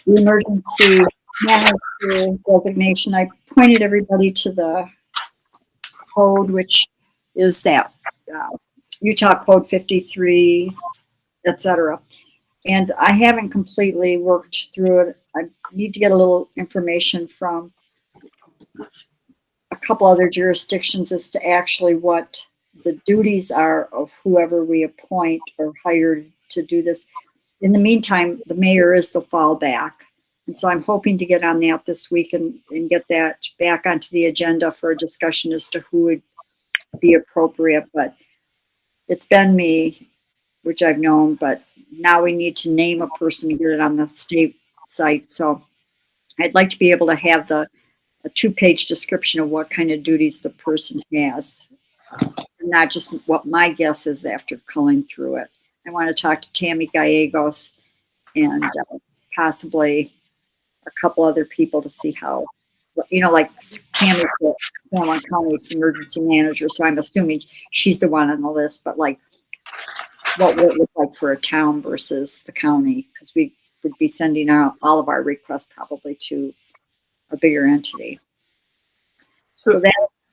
emergency manager designation. I pointed everybody to the code, which is that Utah Code 53, etc. And I haven't completely worked through it. I need to get a little information from a couple other jurisdictions as to actually what the duties are of whoever we appoint or hire to do this. In the meantime, the mayor is the fallback. And so I'm hoping to get on that this week and get that back onto the agenda for a discussion as to who would be appropriate. But it's been me, which I've known, but now we need to name a person to get it on the state site. So I'd like to be able to have a 2-page description of what kind of duties the person has, not just what my guess is after culling through it. I want to talk to Tammy Gallegos and possibly a couple other people to see how, like Tammy's the Portland County's emergency manager, so I'm assuming she's the one on the list, but like what would it look like for a town versus the county? Because we would be sending out all of our requests probably to a bigger entity. So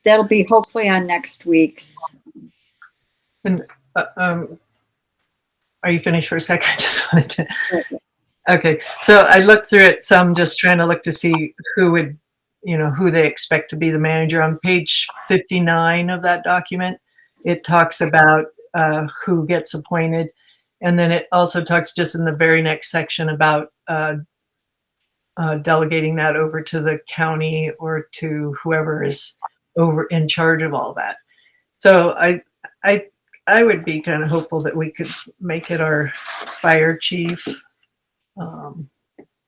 that'll be hopefully on next week's. And are you finished for a second? I just wanted to. Okay, so I looked through it some, just trying to look to see who would, who they expect to be the manager. On page 59 of that document, it talks about who gets appointed. And then it also talks just in the very next section about delegating that over to the county or to whoever is over in charge of all that. So I would be kind of hopeful that we could make it our fire chief,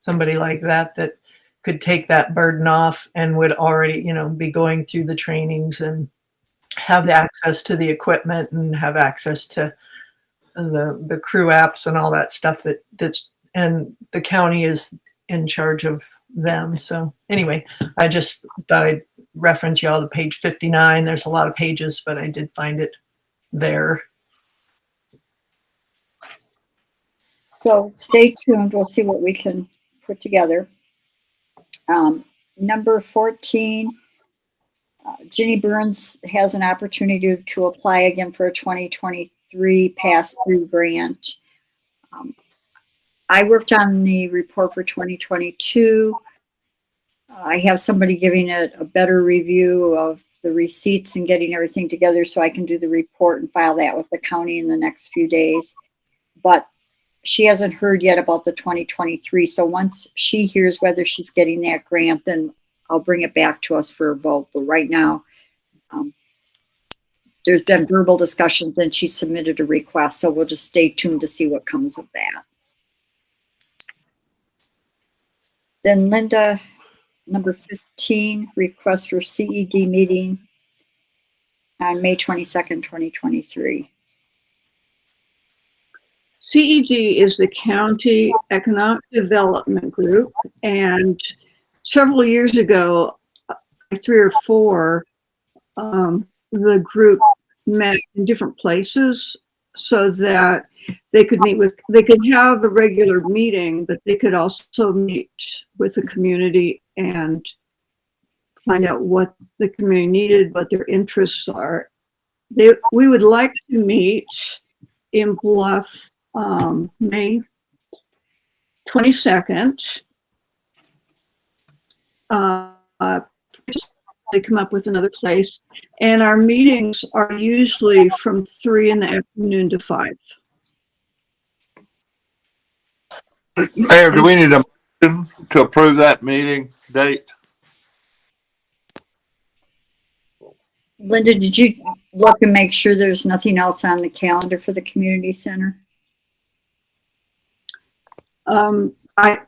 somebody like that could take that burden off and would already, be going through the trainings and have the access to the equipment and have access to the crew apps and all that stuff that's, and the county is in charge of them. So anyway, I just thought I'd reference y'all to page 59. There's a lot of pages, but I did find it there. So stay tuned. We'll see what we can put together. Number 14, Ginny Burns has an opportunity to apply again for a 2023 pass-through grant. I worked on the report for 2022. I have somebody giving it a better review of the receipts and getting everything together so I can do the report and file that with the county in the next few days. But she hasn't heard yet about the 2023. So once she hears whether she's getting that grant, then I'll bring it back to us for a vote. But right now, there's been verbal discussions and she submitted a request. So we'll just stay tuned to see what comes of that. Then Linda, number 15, request for CED meeting on May 22nd, 2023. CED is the County Economic Development Group, and several years ago, 3 or 4, the group met in different places so that they could have a regular meeting, but they could also meet with the community and find out what the community needed, what their interests are. We would like to meet in Bluff May 22nd. They come up with another place, and our meetings are usually from 3 in the afternoon to 5. Mayor, do we need a motion to approve that meeting date? Linda, did you look and make sure there's nothing else on the calendar for the community center? I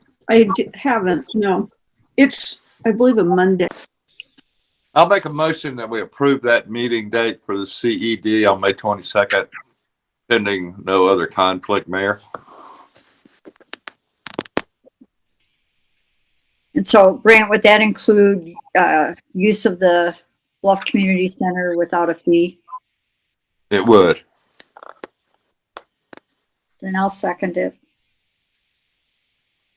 haven't, no. It's, I believe, a Monday. I'll make a motion that we approve that meeting date for the CED on May 22nd, pending no other conflict, Mayor. And so, Grant, would that include use of the Bluff Community Center without a fee? It would. Then I'll second it.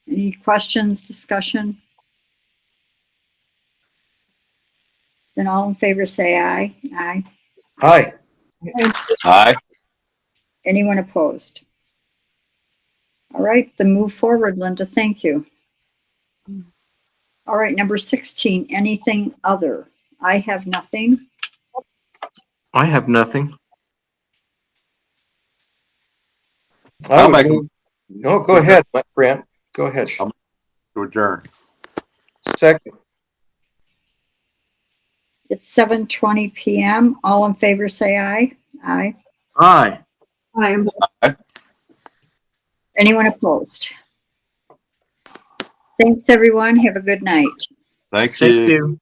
Any questions, discussion? Then all in favor say aye. Aye. Hi. Aye. Anyone opposed? All right, then move forward, Linda. Thank you. All right, number 16, anything other. I have nothing. I have nothing. I'll make a No, go ahead, Brent. Go ahead. to adjourn. Second. It's 7:20 p.m. All in favor, say aye. Aye. Aye. I'm Anyone opposed? Thanks, everyone. Have a good night. Thank Thank you. you.